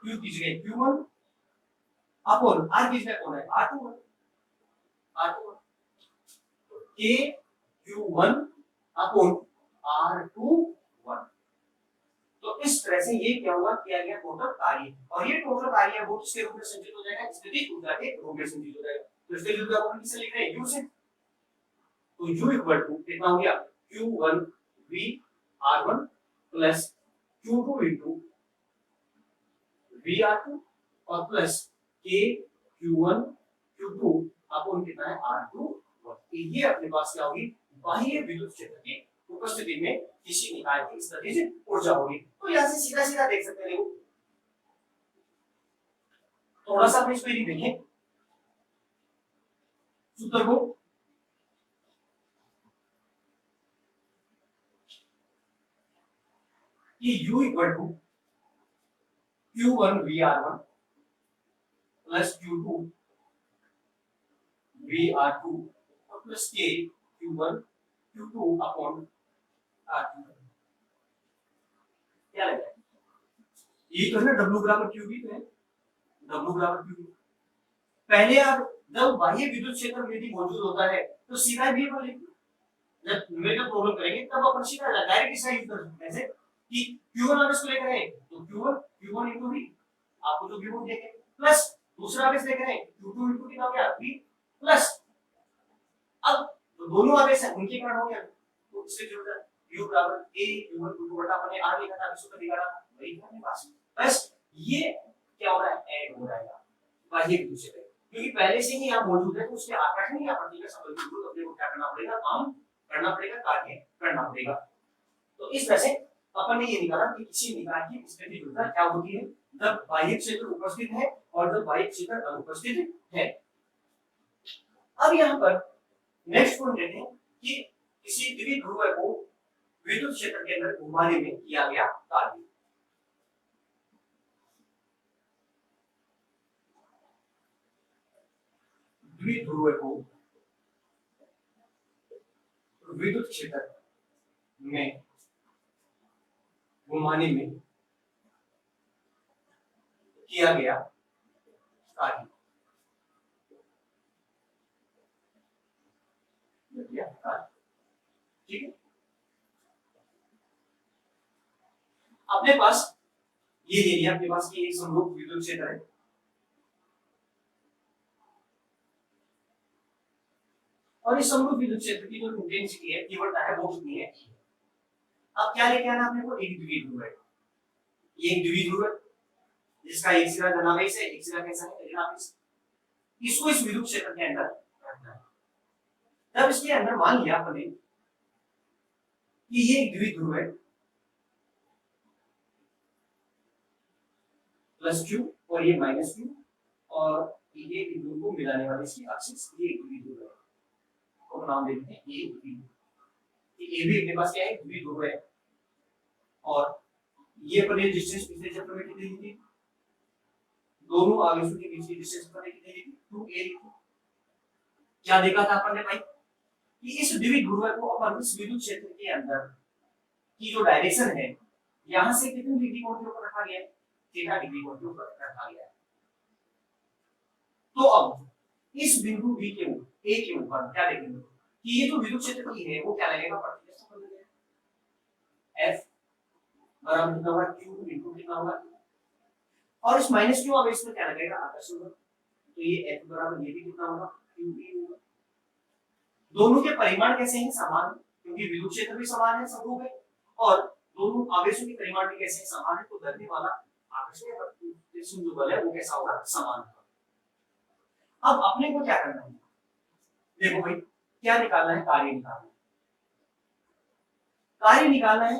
[SPEAKER 1] Q की जगह Q1 अपॉन R की जगह कौन है? R21, R21 K Q1 upon R21। तो इस तरह से ये क्या होगा? किया गया टोटल कार्य, और ये टोटल कार्य वो किसके रूप में संचित हो जाएगा? स्थितिज ऊर्जा के रूप में संचित हो जाएगा। तो स्थितिज ऊर्जा को किससे लिख रहे हैं? U से, तो U इक्वल टू कितना हो गया? Q1 VR1 plus Q2 into VR2 और plus K Q1 Q2 upon कितना है? R21। ये अपने पास क्या होगी? बाह्य विद्युत क्षेत्र की उपस्थिति में किसी निकाय की स्थितिज ऊर्जा होगी। तो यहां से सीधा सीधा देख सकते हैं, थोड़ा सा अपने इसको देखें सूत्र को, कि U equal to Q1 VR1 plus Q2 VR2 और plus K Q1 Q2 upon R2। क्या लगता है? ये तो है ना W बराबर Q भी तो है, W बराबर Q। पहले आप जब बाह्य विद्युत क्षेत्र में यदि मौजूद होता है तो सीधा भी पर लिखो, जब न्यूमेरिकल प्रॉब्लम करेंगे तब अपन सीधा डायरेक्ट इसका यूज कर सकते हैं, जैसे कि Q1 आवेश को लेकर है तो Q1 into V, आपको जो V1 देंगे, प्लस दूसरा आवेश लेकर है Q2 into कितना हो गया V, प्लस अब तो दोनों आवेश हैं उनके कारण हो गया, तो इससे जो है U बराबर A Q1 Q2 बटा अपने R लिखा था, सूत्र निकाला वही था अपने पास, बस ये क्या हो रहा है, ऐड हो जाएगा बाह्य विद्युत क्षेत्र, क्योंकि पहले से ही यहाँ मौजूद है तो उसके आकर्षण या प्रतिकर संबंध को अपने को क्या करना पड़ेगा, काम करना पड़ेगा, कार्य करना पड़ेगा। तो इस तरह से अपन ने ये निकाला कि किसी निकाय की स्थिति ऊर्जा क्या होती है जब बाह्य क्षेत्र उपस्थित है और जब बाह्य क्षेत्र अनुपस्थित है। अब यहाँ पर नेक्स्ट पॉइंट लेते हैं कि किसी द्विध्रुव को विद्युत क्षेत्र के अंदर घुमाने में किया गया कार्य। द्विध्रुव को विद्युत क्षेत्र में घुमाने में किया गया कार्य, ठीक है। अपने पास ये ले लिया, अपने पास ये एक समरूप विद्युत क्षेत्र है और इस समरूप विद्युत क्षेत्र की जो इंटेंसिटी है, तीव्रता है, वो कितनी है। अब क्या लेके आना अपने को, एक द्विध्रुव है, ये एक द्विध्रुव है जिसका एक सिरा धनावेश है, एक सिरा कैसा है, ऋणावेश, इसको इस विद्युत क्षेत्र के अंदर रखना है। तब इसके अंदर मान लिया अपने कि ये एक द्विध्रुव है प्लस Q और ये माइनस Q और ये द्विध्रुव को मिलाने वाली इसकी एक्सिस, ये एक द्विध्रुव है, को नाम देते हैं ये द्विध्रुव। ये भी अपने पास क्या है, द्विध्रुव है और ये अपने डिस्टेंस पिछले चैप्टर में कितनी ली थी, दोनों आवेशों के बीच की डिस्टेंस पता कितनी ली थी, 2a। क्या देखा था अपन ने भाई कि इस द्विध्रुव को अपन इस विद्युत क्षेत्र के अंदर की जो डायरेक्शन है, यहां से कितनी डिग्री कोण के ऊपर रखा गया है, थीटा डिग्री कोण के ऊपर रखा गया है। तो अब इस बिंदु B के ऊपर, A के ऊपर क्या देखेंगे कि ये जो विद्युत क्षेत्र की है वो क्या लगेगा, प्रतिकर संबंध है, F बराबर कितना होगा, Q इनटू कितना होगा, और इस माइनस Q आवेश में क्या लगेगा, आकर्षण बल, तो ये F बराबर ये भी कितना होगा, QE होगा। दोनों के परिमाण कैसे हैं, समान, क्योंकि विद्युत क्षेत्र भी समान है, समरूप है, और दोनों आवेशों के परिमाण भी कैसे हैं, समान है, तो धरने वाला आकर्षण या प्रतिकर जो बल है वो कैसा होगा, समान होगा। अब अपने को क्या करना है, देखो भाई क्या निकालना है, कार्य निकालना है, कार्य निकालना है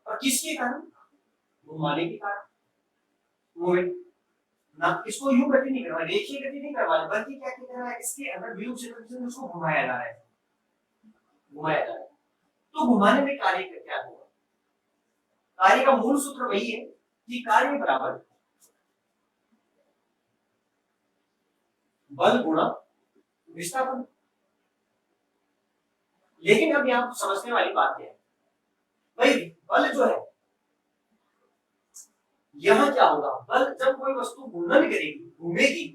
[SPEAKER 1] और किसके कारण, घुमाने के कारण, ना इसको यूं गति नहीं करवा, रेखीय गति नहीं करवा, बल्कि क्या किया जा रहा है, इसके अंदर विद्युत क्षेत्र से उसको घुमाया जा रहा है, घुमाया जा रहा है। तो घुमाने में कार्य क्या होगा, कार्य का मूल सूत्र वही है कि कार्य बराबर बल गुणा विस्थापन। लेकिन अब यहां समझने वाली बात है भाई, बल जो है यहां क्या होगा, बल जब कोई वस्तु घूर्णन करेगी, घूमेगी,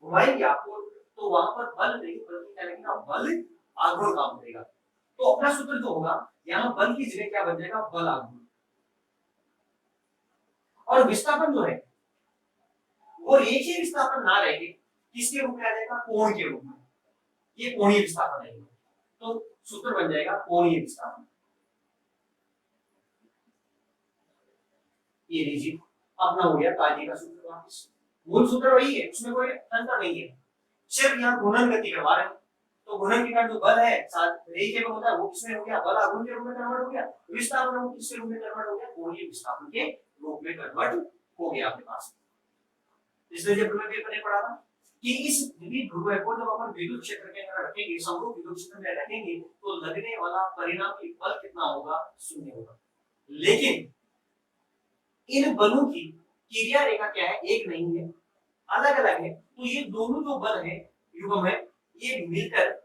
[SPEAKER 1] घुमाएगी आपको, तो वहां पर बल नहीं बल्कि क्या लगेगा, बल आघूर्ण काम करेगा। तो अपना सूत्र जो होगा यहां बल की जगह क्या बन जाएगा, बल आघूर्ण। और विस्थापन जो है वो रेखीय विस्थापन ना रहे, किसके रूप में आ जाएगा, कोण के रूप में, ये कोणीय विस्थापन है, तो सूत्र बन जाएगा कोणीय विस्थापन। ये लीजिए अपना हो गया कार्य का सूत्र, वापस मूल सूत्र वही है, उसमें कोई अंतर नहीं है, सिर्फ यहाँ गुणन गति करवा रहे हैं। तो गुणन के कारण जो बल है साथ रेखीय में होता है वो किसमें हो गया, बल आघूर्ण के रूप में कन्वर्ट हो गया, विस्थापन वो किसके रूप में कन्वर्ट हो गया, कोणीय विस्थापन के रूप में कन्वर्ट हो गया आपके पास। इसलिए जब हमने पेपर में पढ़ा था कि इस द्विध्रुव को जब अपन विद्युत क्षेत्र के अंदर रखेंगे, समरूप विद्युत क्षेत्र में रखेंगे, तो लगने वाला परिणामी बल कितना होगा, 0 होगा। लेकिन इन बलों की क्रिया रेखा क्या है, एक नहीं है, अलग अलग है। तो ये दोनों जो बल है, युग्म है, ये मिलकर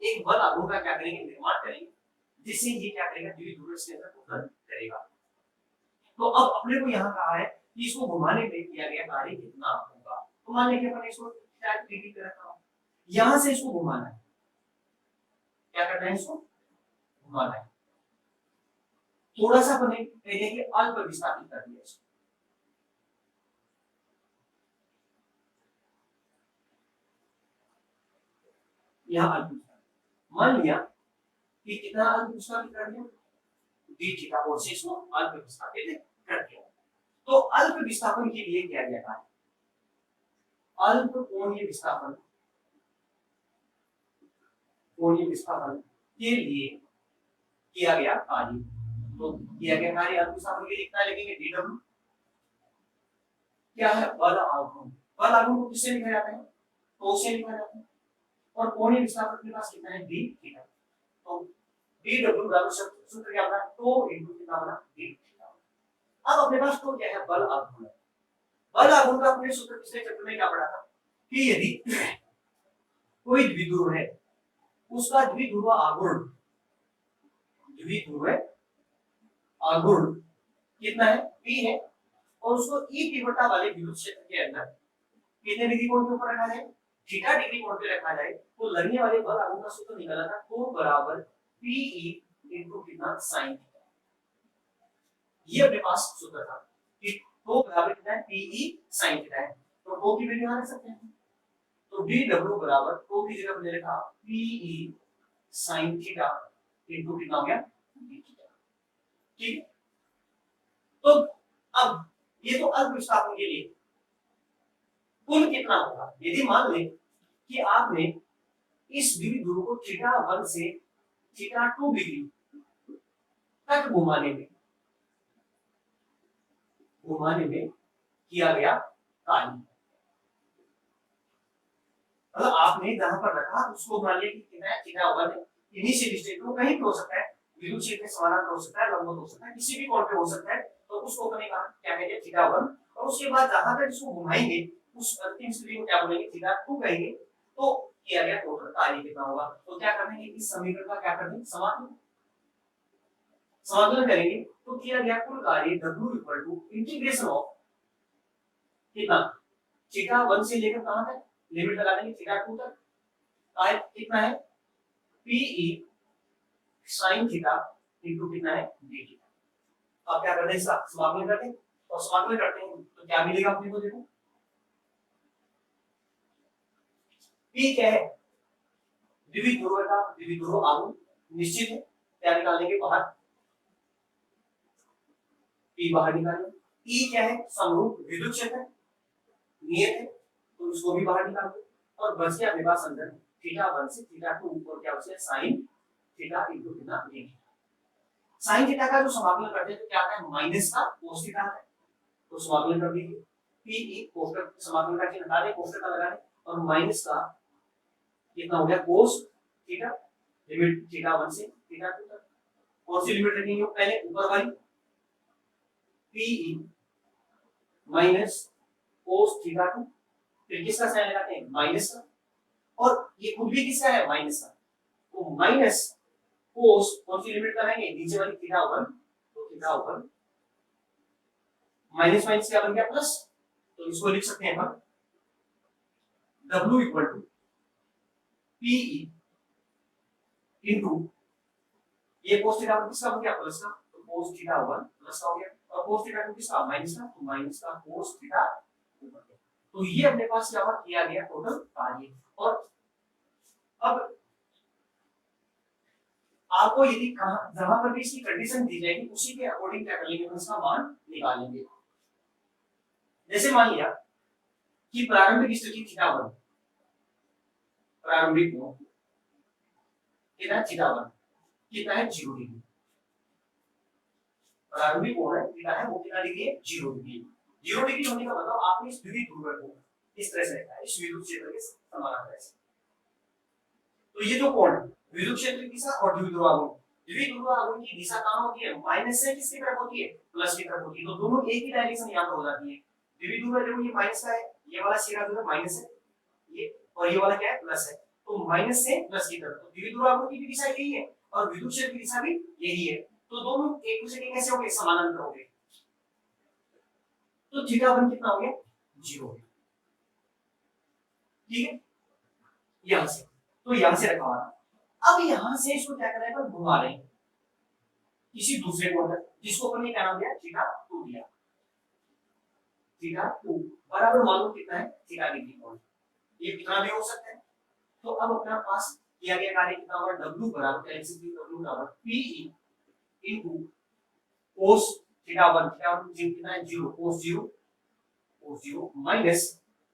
[SPEAKER 1] एक बल आघूर्ण का क्या करेंगे, निर्माण करेंगे, जिससे ये क्या करेगा, द्विध्रुव के अंदर घूर्णन करेगा। तो अब अपने को यहाँ कहा है कि इसको घुमाने में किया गया कार्य कितना होगा। तो मान लीजिए अपन इसको थीटा डिग्री पे रखा, यहां से इसको घुमाना है, क्या करना है, इसको घुमाना है। थोड़ा सा अपन एरिया के अल्प विस्थापित कर दिया इसको, यहाँ अल्प विस्थापित मान लिया कि कितना अल्प विस्थापित कर दिया, डी थीटा और से इसको अल्प विस्थापित कर दिया। तो अल्प विस्थापन के लिए क्या गया था, अल्प कोणीय विस्थापन, कोणीय विस्थापन के लिए किया गया कार्य। तो किया गया कार्य अल्प विस्थापन के लिए कितना लिखेंगे, dw क्या है, बल आघूर्ण। बल आघूर्ण को किससे लिखा जाता है, तो से लिखा जाता है। और कोणीय विस्थापन के पास कितना है, d थीटा। तो dw बराबर सूत्र क्या बना, तो इनटू कितना बना, d थीटा। अब अपने पास तो क्या है, बल आघूर्ण। बल आघूर्ण का अपने सूत्र पिछले चैप्टर में क्या पढ़ा था कि यदि कोई द्विध्रुव है, उसका द्विध्रुव आघूर्ण, द्विध्रुव आघूर्ण कितना है, p है, और उसको ई तीव्रता वाले विद्युत क्षेत्र के अंदर कितने डिग्री कोण के ऊपर रखा जाए, थीटा डिग्री कोण पे रखा जाए, तो लगने वाले बल आघूर्ण का सूत्र निकला था, तो बराबर pe इनटू कितना, sin थीटा। ये अपने पास सूत्र था कि तो बराबर कितना है, pe sin थीटा है। तो तो की वैल्यू यहां रख सकते हैं, तो dw बराबर तो की जगह हमने लिखा pe sin थीटा इनटू कितना हो गया, d थीटा। ठीक है, तो अब ये तो अल्प विस्थापन के लिए कुल कितना होगा, यदि मान लें कि आपने इस द्विध्रुव को थीटा 1 से थीटा 2 डिग्री तक घुमाने में किया गया कार्य, मतलब आपने जहां पर रखा उसको मान लिया कि कितना है, थीटा 1 है, इनिशियल स्टेट में कहीं पे हो सकता है, विद्युत क्षेत्र में समानांतर हो सकता है, लंबवत हो सकता है, किसी भी कोण पे हो सकता है, तो उसको अपने कहा क्या कहेंगे, थीटा 1। और उसके बाद जहां तक इसको घुमाएंगे उस अंतिम स्थिति को क्या बोलेंगे, थीटा 2 कहेंगे। तो किया गया टोटल कार्य कितना होगा, तो क्या करना है, इस समीकरण का क्या करना है, समाकलन करेंगे। तो किया गया कुल कार्य W इंटीग्रेशन ऑफ कितना, थीटा 1 से लेकर कहां तक, लिमिट लगा देंगे थीटा 2 तक, कार्य कितना है, PE sin थीटा इनटू कितना है, d थीटा। अब क्या करते हैं, इसका समाकलन करते हैं, और समाकलन करते हैं तो क्या मिलेगा अपने को, देखो P क्या है, द्विध्रुव का द्विध्रुव आघूर्ण निश्चित है, क्या निकालेंगे बाहर, P बाहर निकालेंगे। E क्या है, समरूप विद्युत क्षेत्र नियत है, तो उसको भी बाहर निकाल दो। और बच गया अपने पास अंदर थीटा 1 से थीटा 2 और क्या बचे, sin थीटा इनटू कितना, d sin थीटा का जो समाकलन करते हैं तो क्या आता है, माइनस का cos थीटा आता है, तो समाकलन कर दीजिए, Pe कोष्ठक समाकलन का चिन्ह हटा दें, कोष्ठक का लगा दें, और माइनस का कितना हो गया, cos थीटा, लिमिट थीटा 1 से थीटा 2 तक। कौन सी लिमिट रखेंगे, पहले ऊपर वाली Pe माइनस cos थीटा 2, फिर किसका साइन लगाते हैं, माइनस का, और ये खुद भी किसका है, माइनस का, तो माइनस cos कौन सी लिमिट लगाएंगे, नीचे वाली थीटा 1, तो थीटा 1 माइनस माइनस क्या बन गया, प्लस, तो इसको लिख सकते हैं हम W equal to PE into ये cos थीटा 1 किसका बन गया, प्लस का, तो cos थीटा 1 प्लस का हो गया, और cos थीटा 2 किसका, माइनस का, तो माइनस का cos थीटा 2 बन गया। तो ये अपने पास क्या हुआ, किया गया टोटल कार्य। और अब आपको यदि कहां जहां पर भी इसकी कंडीशन दी जाएगी उसी के अकॉर्डिंग क्या कर लेंगे, उसका मान निकालेंगे। जैसे मान लिया कि प्रारंभिक स्थिति थीटा 1, प्रारंभिक कोण कितना, थीटा 1 कितना है, 0 डिग्री, प्रारंभिक कोण है थीटा है वो कितना डिग्री है, 0 डिग्री। 0 डिग्री होने का मतलब आपने इस द्विध्रुव को इस तरह से रखा है, इस विद्युत क्षेत्र के समानांतर ऐसे। तो ये जो कोण विद्युत क्षेत्र की दिशा और द्विध्रुव आघूर्ण की दिशा कहां होती है, माइनस से किसकी तरफ होती है, प्लस की तरफ होती है, तो दोनों एक ही डायरेक्शन यहां पर हो जाती है। द्विध्रुव देखो ये माइनस का है, ये वाला सिरा जो है माइनस है, ये और ये वाला क्या है, प्लस है, तो माइनस से प्लस की तरफ, तो द्विध्रुव आघूर्ण की भी दिशा यही है और विद्युत क्षेत्र की दिशा भी यही है, तो दोनों एक दूसरे के कैसे होंगे, समानांतर होंगे। तो थीटा 1 कितना हो गया 0 हो गया, ठीक है, यहां से, तो यहां से रखा हुआ था। अब यहां से इसको क्या कर रहे हैं, घुमा रहे हैं किसी दूसरे को, जिसको अपन ने क्या नाम दिया, थीटा 2 दिया, थीटा 2 बराबर मालूम कितना है, थीटा डिग्री कोण, ये कितना भी हो सकता है। तो अब अपना पास किया गया कार्य कितना होगा, W बराबर एलसीबी W बराबर PE इनटू cos थीटा 1 कितना है 0, cos 0 माइनस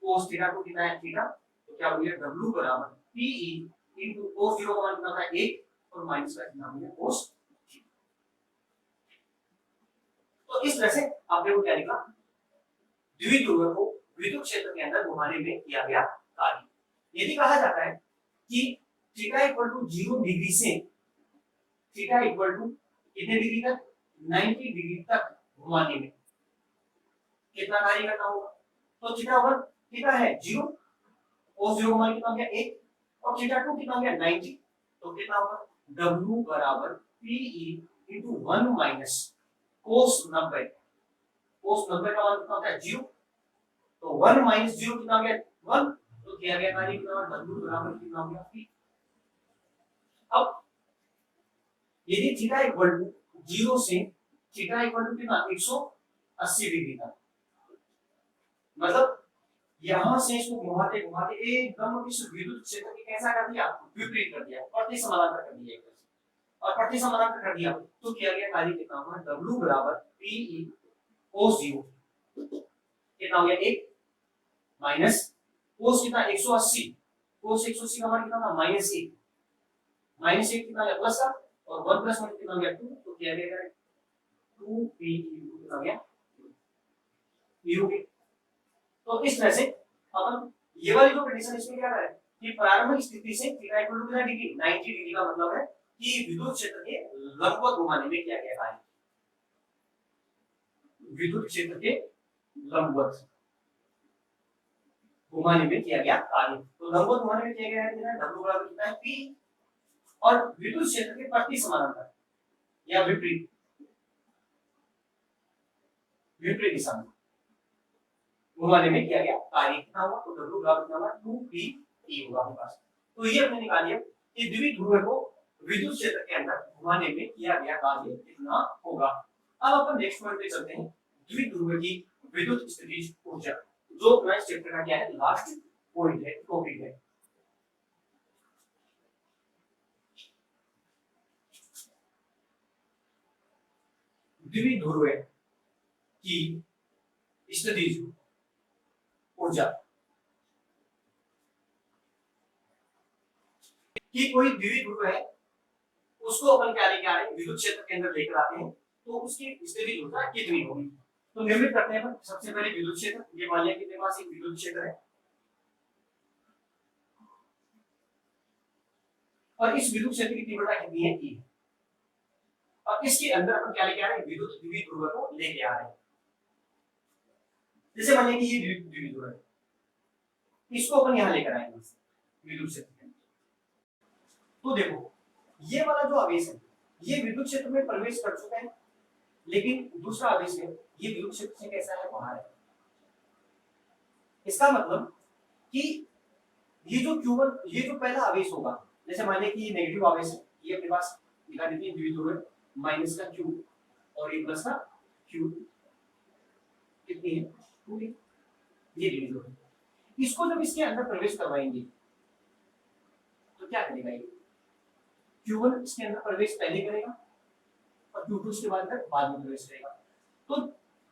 [SPEAKER 1] cos थीटा 2 कितना है थीटा, तो क्या हो गया W बराबर PE इनटू cos 0 का मान कितना था 1 और माइनस का कितना हो गया cos। तो इस तरह से आपने वो क्या निकला, द्विध्रुव को विद्युत क्षेत्र के अंदर घुमाने में किया गया कार्य। यदि कहा जाता है कि थीटा इक्वल टू 0 डिग्री से थीटा इक्वल टू कितने डिग्री तक, 90 डिग्री तक घुमाने में कितना कार्य करना होगा, तो थीटा 1 थीटा है 0, cos 0 का मान कितना हो गया 1 और थीटा 2 कितना हो गया 90, तो कितना होगा W बराबर PE into 1 minus cos 90, cos 90 का मान कितना होता है 0, तो 1 माइनस 0 कितना हो गया 1, तो किया गया कार्य कितना होगा W बराबर कितना हो गया P। अब यदि थीटा इक्वल टू 0 से थीटा इक्वल टू कितना 180 डिग्री तक, मतलब यहां से इसको घुमाते घुमाते एकदम इस विद्युत क्षेत्र के कैसा कर दिया, विपरीत कर दिया, प्रति समानांतर कर दिया, और प्रति समानांतर कर दिया तो किया गया कार्य कितना होगा W बराबर PE cos 0 कितना हो गया 1 माइनस cos कितना 180, cos 180 का मान कितना था -1, -1 कितना हो गया प्लस का, और 1 प्लस 1 कितना हो गया 2, तो किया गया 2 PE कितना हो गया U के। तो इस तरह से अपन ये वाली जो कंडीशन इसमें क्या है कि प्रारंभिक स्थिति से थीटा इक्वल टू कितना डिग्री 90 डिग्री का मतलब है कि विद्युत क्षेत्र के लंबवत घुमाने में किया गया कार्य, विद्युत क्षेत्र के लंबवत घुमाने में किया गया कार्य। तो लंबवत घुमाने में किया गया है W बराबर कितना है P, और विद्युत क्षेत्र के प्रति समानांतर या विपरीत दिशा में घुमाने में किया गया कार्य कितना होगा, तो W बराबर कितना होगा 2PE होगा हमारे पास। तो ये हमने निकाल लिया कि द्विध्रुव को विद्युत क्षेत्र के अंदर घुमाने में किया गया कार्य कितना होगा। अब अपन नेक्स्ट पॉइंट पे चलते हैं, द्विध्रुव की विद्युत स्थितिज ऊर्जा, जो अपना इस चैप्टर का क्या है लास्ट पॉइंट है, टॉपिक है। द्विध्रुव की स्थितिज ऊर्जा कि कोई द्विध्रुव है उसको अपन क्या लेके आ रहे हैं, विद्युत क्षेत्र के अंदर लेकर आते हैं, तो उसकी स्थितिज ऊर्जा कितनी होगी। तो निर्मित करते हैं अपन सबसे पहले विद्युत क्षेत्र, ये मान लिया कि मेरे पास एक विद्युत क्षेत्र है और इस विद्युत क्षेत्र की तीव्रता कितनी है E, और इसके अंदर अपन क्या लेके आ रहे हैं, विद्युत द्विध्रुव को लेके आ रहे हैं। जैसे मान लिया कि ये द्विध्रुव है, इसको अपन यहां लेकर आएंगे विद्युत क्षेत्र में। तो देखो ये वाला जो आवेश है ये विद्युत क्षेत्र में प्रवेश कर चुका है, लेकिन दूसरा आवेश है ये विद्युत क्षेत्र से कैसा है, बाहर है। इसका मतलब कि ये जो Q1 ये जो पहला आवेश होगा, जैसे मान लिया कि ये नेगेटिव आवेश है, ये अपने पास दिखा देते हैं द्विध्रुव है, माइनस का Q और ये प्लस का Q कितनी है 2, ये द्विध्रुव है। इसको जब इसके अंदर प्रवेश करवाएंगे तो क्या करेगा, ये Q1 इसके अंदर प्रवेश पहले करेगा और Q2 इसके बाद में प्रवेश करेगा। तो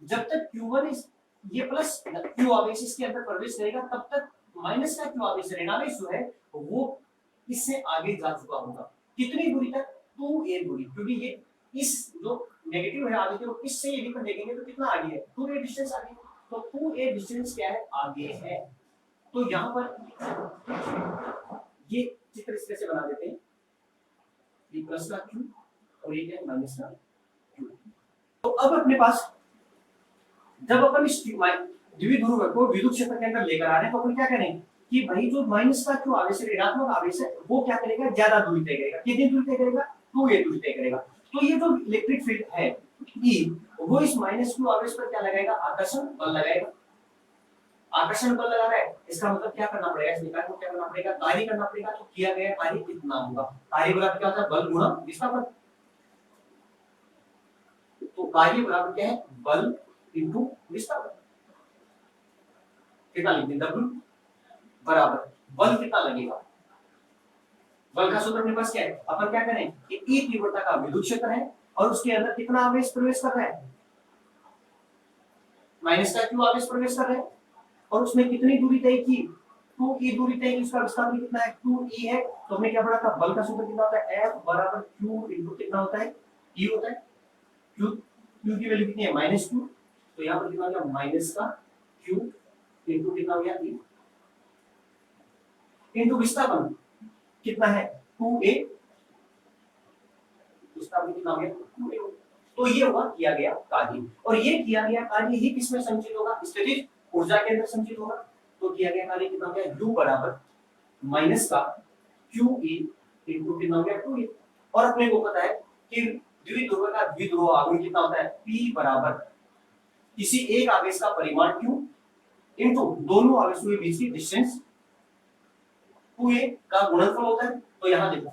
[SPEAKER 1] जब तक Q1 ये प्लस Q आवेश इसके अंदर प्रवेश करेगा तब तक माइनस का Q आवेश ऋणावेश जो है वो इससे आगे जा चुका होगा। कितनी दूरी तक, 2a दूरी, क्योंकि ये इस जो नेगेटिव है आगे को इससे यदि पर देखेंगे तो कितना आगे है, 2a डिस्टेंस आगे, तो 2a डिस्टेंस क्या है, आगे है। तो यहाँ पर ये चित्र इस तरह से बना देते हैं, ये प्लस का Q और ये क्या है माइनस का Q। तो अब अपने पास जब अपन इस द्विध्रुव को विद्युत क्षेत्र के अंदर लेकर आ रहे हैं तो अपन क्या करेंगे कि भाई जो माइनस का Q आवेश है, ऋणात्मक आवेश है, वो क्या करेगा, ज्यादा दूरी तय करेगा। कितनी दूरी तय करेगा, 2a दूरी तय करेगा। तो ये जो इलेक्ट्रिक फील्ड है ई, वो इस माइनस क्यू आवेश पर क्या लगाएगा, आकर्षण बल लगाएगा। आकर्षण बल लगा रहा है, इसका मतलब क्या करना पड़ेगा, इस निकाय को क्या करना पड़ेगा, कार्य करना पड़ेगा। तो किया गया कार्य कितना होगा, कार्य बराबर क्या होता है, बल गुणा विस्थापन। तो कार्य बराबर क्या है, बल इंटू विस्थापन। कितना लिखते हैं, W बराबर बल कितना लगेगा, बल का सूत्र अपने पास क्या है, अपन क्या करें कि E तीव्रता का विद्युत क्षेत्र है और उसके अंदर कितना आवेश प्रवेश कर रहा है, माइनस का क्यू आवेश प्रवेश कर रहा है, और उसमें कितनी दूरी तय की, 2e दूरी तय की, उसका विस्थापन कितना है, 2e है। तो हमने क्या पढ़ा था, बल का सूत्र कितना होता है, F बराबर q इनटू कितना होता है, E होता है। q की वैल्यू कितनी है, -q। तो यहाँ पर कितना हो गया, माइनस का q इनटू कितना हो गया, E इनटू विस्थापन कितना है, 2a, विस्थापन कितना हो गया, 2a। तो ये हुआ किया गया कार्य, और ये किया गया कार्य ही किसमें संचित होगा, स्थितिज ऊर्जा के अंदर संचित होगा। तो किया गया कार्य कितना हो गया, U बराबर माइनस का QE इनटू कितना हो गया, 2a। और अपने को पता है कि द्विध्रुव का द्विध्रुव आघूर्ण कितना होता है, P बराबर किसी एक आवेश का परिमाण Q इनटू दोनों आवेशों के बीच की डिस्टेंस 2a का गुणनफल होता है। तो यहाँ देखो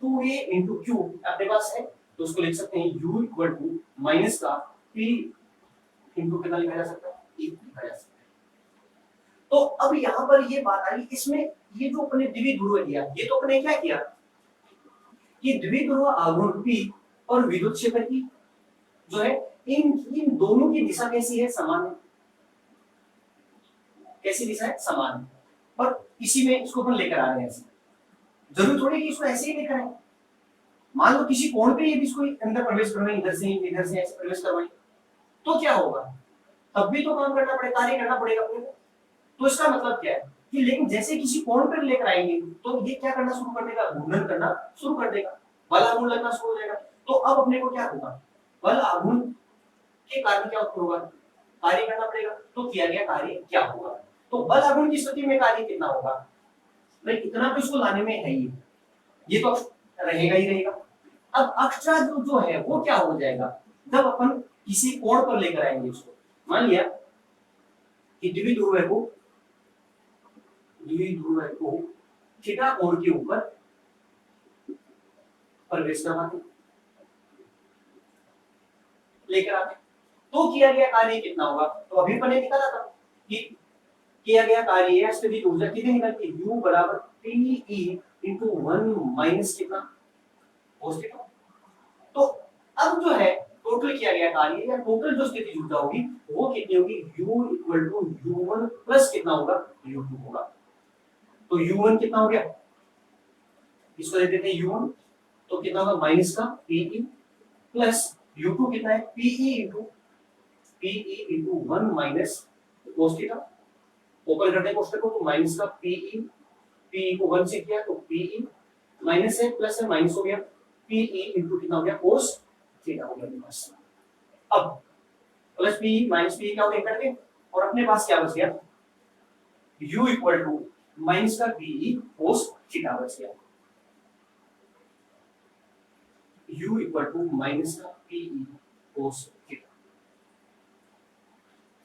[SPEAKER 1] 2a इनटू q अपने पास है, तो उसको लिख सकते हैं u इक्वल टू माइनस का p इनटू कितना लिखा जा सकता है, e लिखा जा सकता है। तो अब यहाँ पर ये बात आई, इसमें ये जो अपने द्विध्रुव दिया, ये तो अपने क्या किया कि द्विध्रुव आघूर्ण p और विद्युत क्षेत्र की जो है इन इन दोनों की दिशा कैसी है, समान है। कैसी दिशा है, समान है। और इसी में इसको अपन लेकर आ रहे हैं, जरूरी थोड़ी कि इसको ऐसे ही लेकर आए। मान लो किसी कोण पे ये भी इसको अंदर प्रवेश करवाएं, इधर से ऐसे प्रवेश करवाएं, तो क्या होगा, तब भी तो काम करना पड़ेगा, कार्य करना पड़ेगा अपने को। तो इसका मतलब क्या है कि लेकिन जैसे किसी कोण पर लेकर आएंगे तो ये क्या करना शुरू कर देगा, घूर्णन करना शुरू कर देगा, बल आघूर्ण लगना शुरू हो जाएगा। तो अब अपने को क्या होगा, बल आघूर्ण के कारण क्या होगा, कार्य करना पड़ेगा। तो किया गया कार्य क्या होगा, तो बल आघूर्ण की स्थिति में कार्य कितना होगा, भाई इतना तो इसको लाने में है ही, ये तो रहेगा ही रहेगा। अब एक्स्ट्रा जो है वो क्या हो जाएगा, जब अपन किसी कोण पर लेकर आएंगे उसको। मान लिया कि द्विध्रुव को थीटा कोण के ऊपर प्रवेश करवाते लेकर आते, तो किया गया कार्य कितना होगा। तो अभी अपन ने निकाला था कि किया गया कार्य है स्थितिज ऊर्जा कितनी निकलती है, U बराबर PE इनटू 1 माइनस कितना, cos थीटा। तो अब जो है टोटल किया गया कार्य या टोटल जो स्थितिज ऊर्जा होगी वो कितनी होगी, U equal to U1 plus कितना होगा, U2 होगा। तो U1 कितना हो गया, इसको दे देते हैं U1, तो कितना होगा माइनस का PE प्लस U2 कितना है, PE into 1 minus cos theta. Open करते हैं कोष्टक को, तो माइनस का PE को 1 से किया तो PE माइनस है प्लस है माइनस हो गया, PE इनटू कितना हो गया, cos थीटा हो गया अपने पास। अब प्लस PE माइनस PE क्या हो गया करके, और अपने पास क्या बच गया, U इक्वल टू माइनस का PE cos थीटा बच गया। U इक्वल टू माइनस का PE cos थीटा।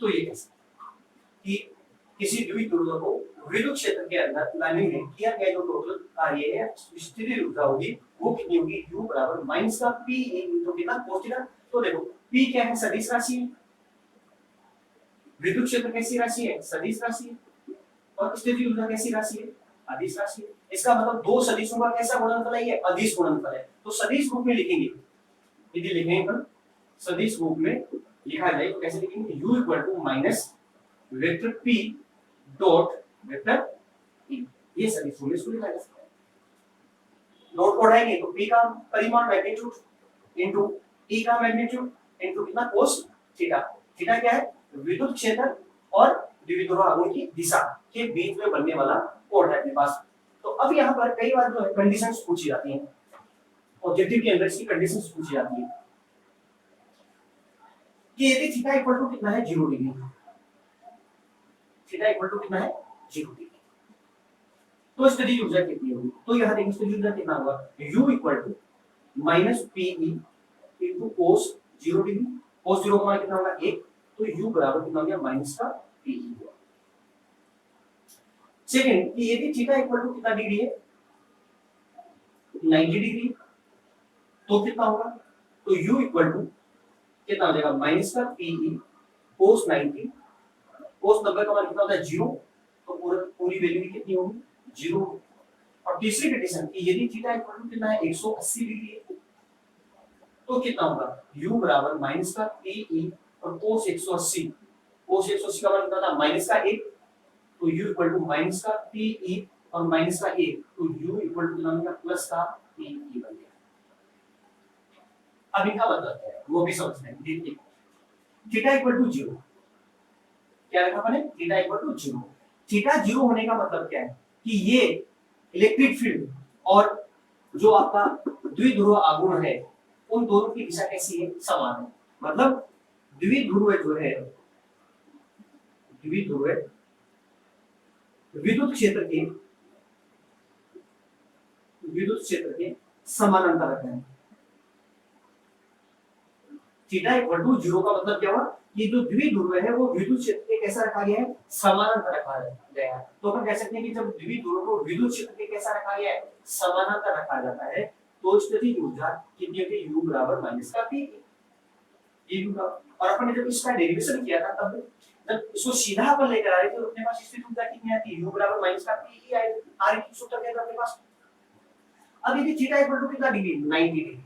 [SPEAKER 1] तो ये कैसे कि किसी द्विध्रुव को विद्युत क्षेत्र के अंदर लाने में किया गया जो टोटल कार्य है स्थितिज ऊर्जा होगी वो कितनी होगी, U बराबर माइनस का PE इनटू कितना, cos थीटा। तो देखो P क्या है, सदिश राशि है, विद्युत क्षेत्र कैसी राशि है, सदिश राशि है, और स्थितिज ऊर्जा कैसी राशि है, अदिश राशि है। इसका मतलब दो सदिशों का कैसा गुणनफल है, ये अदिश गुणनफल है। तो सदिश रूप में लिखेंगे, यदि लिखेंगे पर सदिश रूप में लिखा जाए तो कैसे लिखेंगे, U equal to minus vector P dot vector E, ये सदिश रूप में इसको लिखा जा सकता है। नोट को उठाएंगे तो P का परिमाण मैग्नीट्यूड इनटू E का मैग्नीट्यूड इनटू कितना, cos थीटा। थीटा क्या है, विद्युत क्षेत्र और द्विध्रुव आघूर्ण की दिशा के बीच में बनने वाला कोण है अपने पास। तो अब यहाँ पर कई बार जो है कंडीशंस पूछी जाती हैं, ऑब्जेक्टिव के अंदर इसकी कंडीशंस पूछी जाती है कि यदि थीटा इक्वल टू कितना है, 0 डिग्री, थीटा इक्वल टू कितना है, 0 डिग्री, तो स्थितिज ऊर्जा कितनी होगी। तो यहाँ देखिए स्थितिज ऊर्जा कितना होगा, U equal to minus PE into cos 0 degree, cos 0 का मान कितना होगा 1, तो u बराबर कितना हो गया माइनस का Pe हुआ। सेकंड कि यदि थीटा इक्वल टू कितना डिग्री है 90 डिग्री, तो कितना होगा, तो u इक्वल टू कितना हो जाएगा माइनस का Pe cos 90, cos 90 का मान कितना होता है 0, तो पूरी वैल्यू कितनी होगी 0। और तीसरी कंडीशन कि यदि थीटा इक्वल टू कितना है 180 डिग्री है, तो कितना होगा u बराबर माइनस का Pe और cos 180, cos 180 का मान कितना था माइनस का 1, तो u इक्वल टू माइनस का Pe और माइनस का 1, तो u इक्वल टू कितना हो गया प्लस का Pe बन गया। अब इनका मतलब क्या है वो भी समझना है। देखिए थीटा इक्वल टू 0, क्या लिखा मैंने थीटा इक्वल टू 0, थीटा 0 होने का मतलब क्या है कि ये इलेक्ट्रिक फील्ड और जो आपका द्विध्रुव आघूर्ण है उन दोनों की दिशा कैसी है समान है। मतलब द्विध्रुव जो है द्विध्रुव विद्युत क्षेत्र के समानांतर है। थीटा इक्वल टू 0 का मतलब क्या हुआ कि जो द्विध्रुव है वो विद्युत क्षेत्र के कैसा रखा गया है समानांतर रखा गया है। तो अपन कह सकते हैं कि जब द्विध्रुव को विद्युत क्षेत्र के कैसा रखा गया है समानांतर रखा जाता है, तो स्थितिज ऊर्जा कितनी होती है u बराबर माइनस का Pe। और अपन ने जब इसका डेरिवेशन किया था तब जब इसको सीधा अपन लेकर आ रहे थे तो अपने पास स्थितिज ऊर्जा कितनी आती है u बराबर माइनस का Pe आ रही थी सूत्र क्या था अपने पास। अब यदि थीटा इक्वल टू कितना degree 90 degree,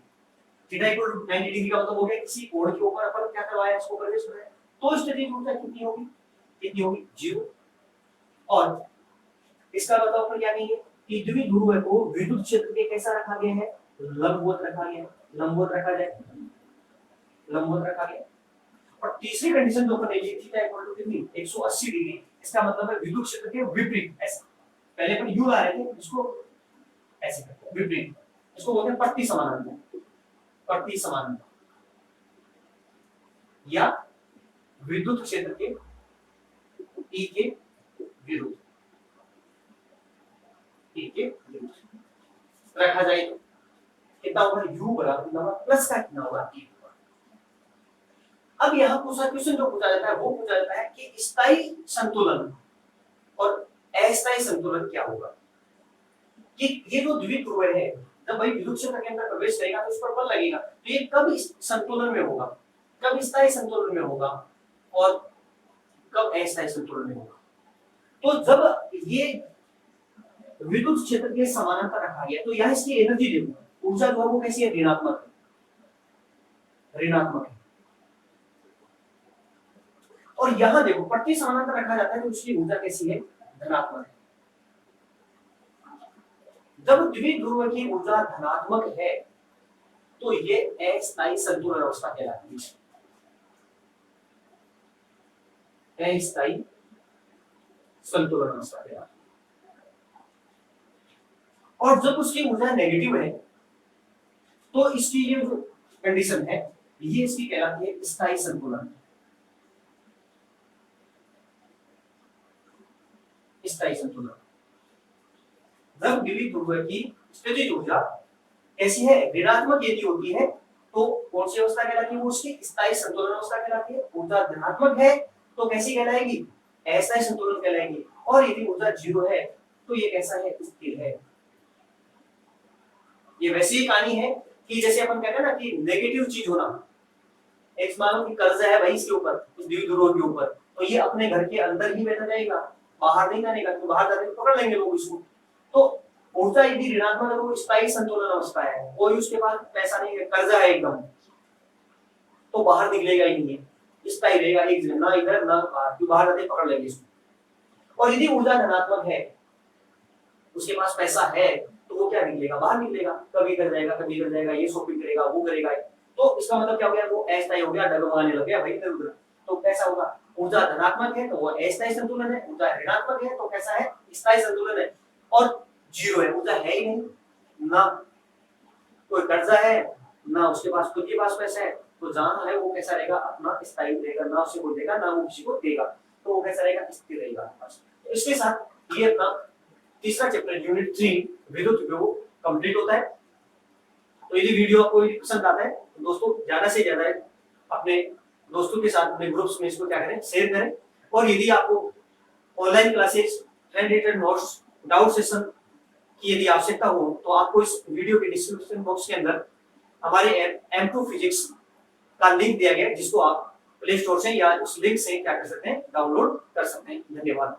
[SPEAKER 1] theta equal to 90 degree का मतलब हो गया किसी कोण के ऊपर अपन क्या करवाया इसको प्रवेश कराया, तो स्थितिज ऊर्जा कितनी होगी 0। और इसका मतलब अपन क्या कहेंगे कि द्विध्रुव को विद्युत क्षेत्र के कैसा रखा गया है लंबवत रखा गया है, लंबवत रखा गया। और तीसरी कंडीशन जो अपन ने ली थीटा इक्वल टू कितनी 180 डिग्री, इसका मतलब है विद्युत क्षेत्र के विपरीत। ऐसा पहले अपन u ला रहे थे, इसको ऐसे करते हैं विपरीत, इसको बोलते हैं पट्टी समानांतर या विद्युत क्षेत्र के E के विरुद्ध रखा जाए तो कितना होगा u बराबर कितना होगा प्लस का कितना होगा E। अब यहाँ क्वेश्चन जो पूछा जाता है वो पूछा जाता है कि स्थायी संतुलन और अस्थायी संतुलन क्या होगा। कि ये जो द्विध्रुव है जब भाई विद्युत क्षेत्र के अंदर प्रवेश करेगा तो उस पर बल लगेगा, तो ये कब संतुलन में होगा, कब स्थायी संतुलन में होगा और कब अस्थायी संतुलन में होगा। तो जब ये विद्युत क्षेत्र के समानांतर रखा गया तो यहाँ इसकी एनर्जी देखो ऊर्जा जो है वो कैसी है ऋणात्मक है। और यहां देखो पट्टी समानांतर रखा जाता है तो उसकी ऊर्जा कैसी है धनात्मक है। जब द्विध्रुव की ऊर्जा धनात्मक है तो ये अस्थायी संतुलन अवस्था कहलाती है, अस्थायी संतुलन अवस्था कहलाती है। और जब उसकी ऊर्जा नेगेटिव है तो इसकी ये जो कंडीशन है ये इसकी कहलाती है स्थायी संतुलन। स्थायी संतुलन जब द्विध्रुव की स्थितिज ऊर्जा ऐसी है ऋणात्मक यदि होती है तो कौन सी अवस्था कहलाती है वो उसकी स्थायी संतुलन अवस्था कहलाती है। ऊर्जा धनात्मक है तो कैसी कहलाएगी अस्थायी संतुलन कहलाएगी। और यदि ऊर्जा 0 है तो ये कैसा है स्थिर है। ये वैसी ही कहानी है कि जैसे अपन कहते हैं ना कि नेगेटिव चीज होना, एक मानो कि कर्जा है भाई इसके ऊपर इस द्विध्रुव के ऊपर, तो ये अपने घर के अंदर ही बैठा जाएगा बाहर नहीं जाएगा, तो बाहर जाके पकड़ लेंगे लोग इसको। तो ऊर्जा यदि ऋणात्मक है तो स्थायी संतुलन अवस्था है, कोई उसके पास पैसा नहीं है कर्जा है एकदम, तो बाहर निकलेगा ही नहीं है, स्थायी रहेगा एक जगह ना इधर ना बाहर, तो बाहर जाके पकड़ लेंगे इसको। और यदि ऊर्जा धनात्मक है उसके पास पैसा है तो वो क्या निकलेगा बाहर निकलेगा, कभी इधर जाएगा कभी इधर जाएगा, ये शॉपिंग करेगा वो करेगा। तो इसका मतलब क्या हो गया वो अस्थायी हो गया, डगमगाने लग गया भाई इधर उधर। तो कैसा होगा ऊर्जा धनात्मक है तो वो अस्थायी संतुलन है, ऊर्जा ऋणात्मक है तो कैसा है स्थायी संतुलन है। और 0 है ऊर्जा है ही नहीं, ना कोई कर्जा है ना उसके पास खुद के पास पैसा है, तो जहां है वो कैसा रहेगा अपना स्थायी रहेगा, ना उसे कोई देगा ना वो किसी को देगा, तो वो कैसा रहेगा स्थिर रहेगा। तो इसके साथ ये अपना तीसरा चैप्टर यूनिट 3 विद्युत विभव कंप्लीट होता है। तो यदि वीडियो आपको पसंद आता है तो दोस्तों ज्यादा से ज्यादा अपने दोस्तों के साथ अपने ग्रुप्स में इसको क्या करें, शेयर करें। और यदि आपको online classes, hand written notes, doubt session की यदि आवश्यकता हो तो आपको इस वीडियो के डिस्क्रिप्शन बॉक्स के अंदर हमारे M2 फिजिक्स का लिंक दिया गया है, जिसको आप प्ले स्टोर से या उस लिंक से क्या कर सकते हैं, डाउनलोड कर सकते हैं। धन्यवाद।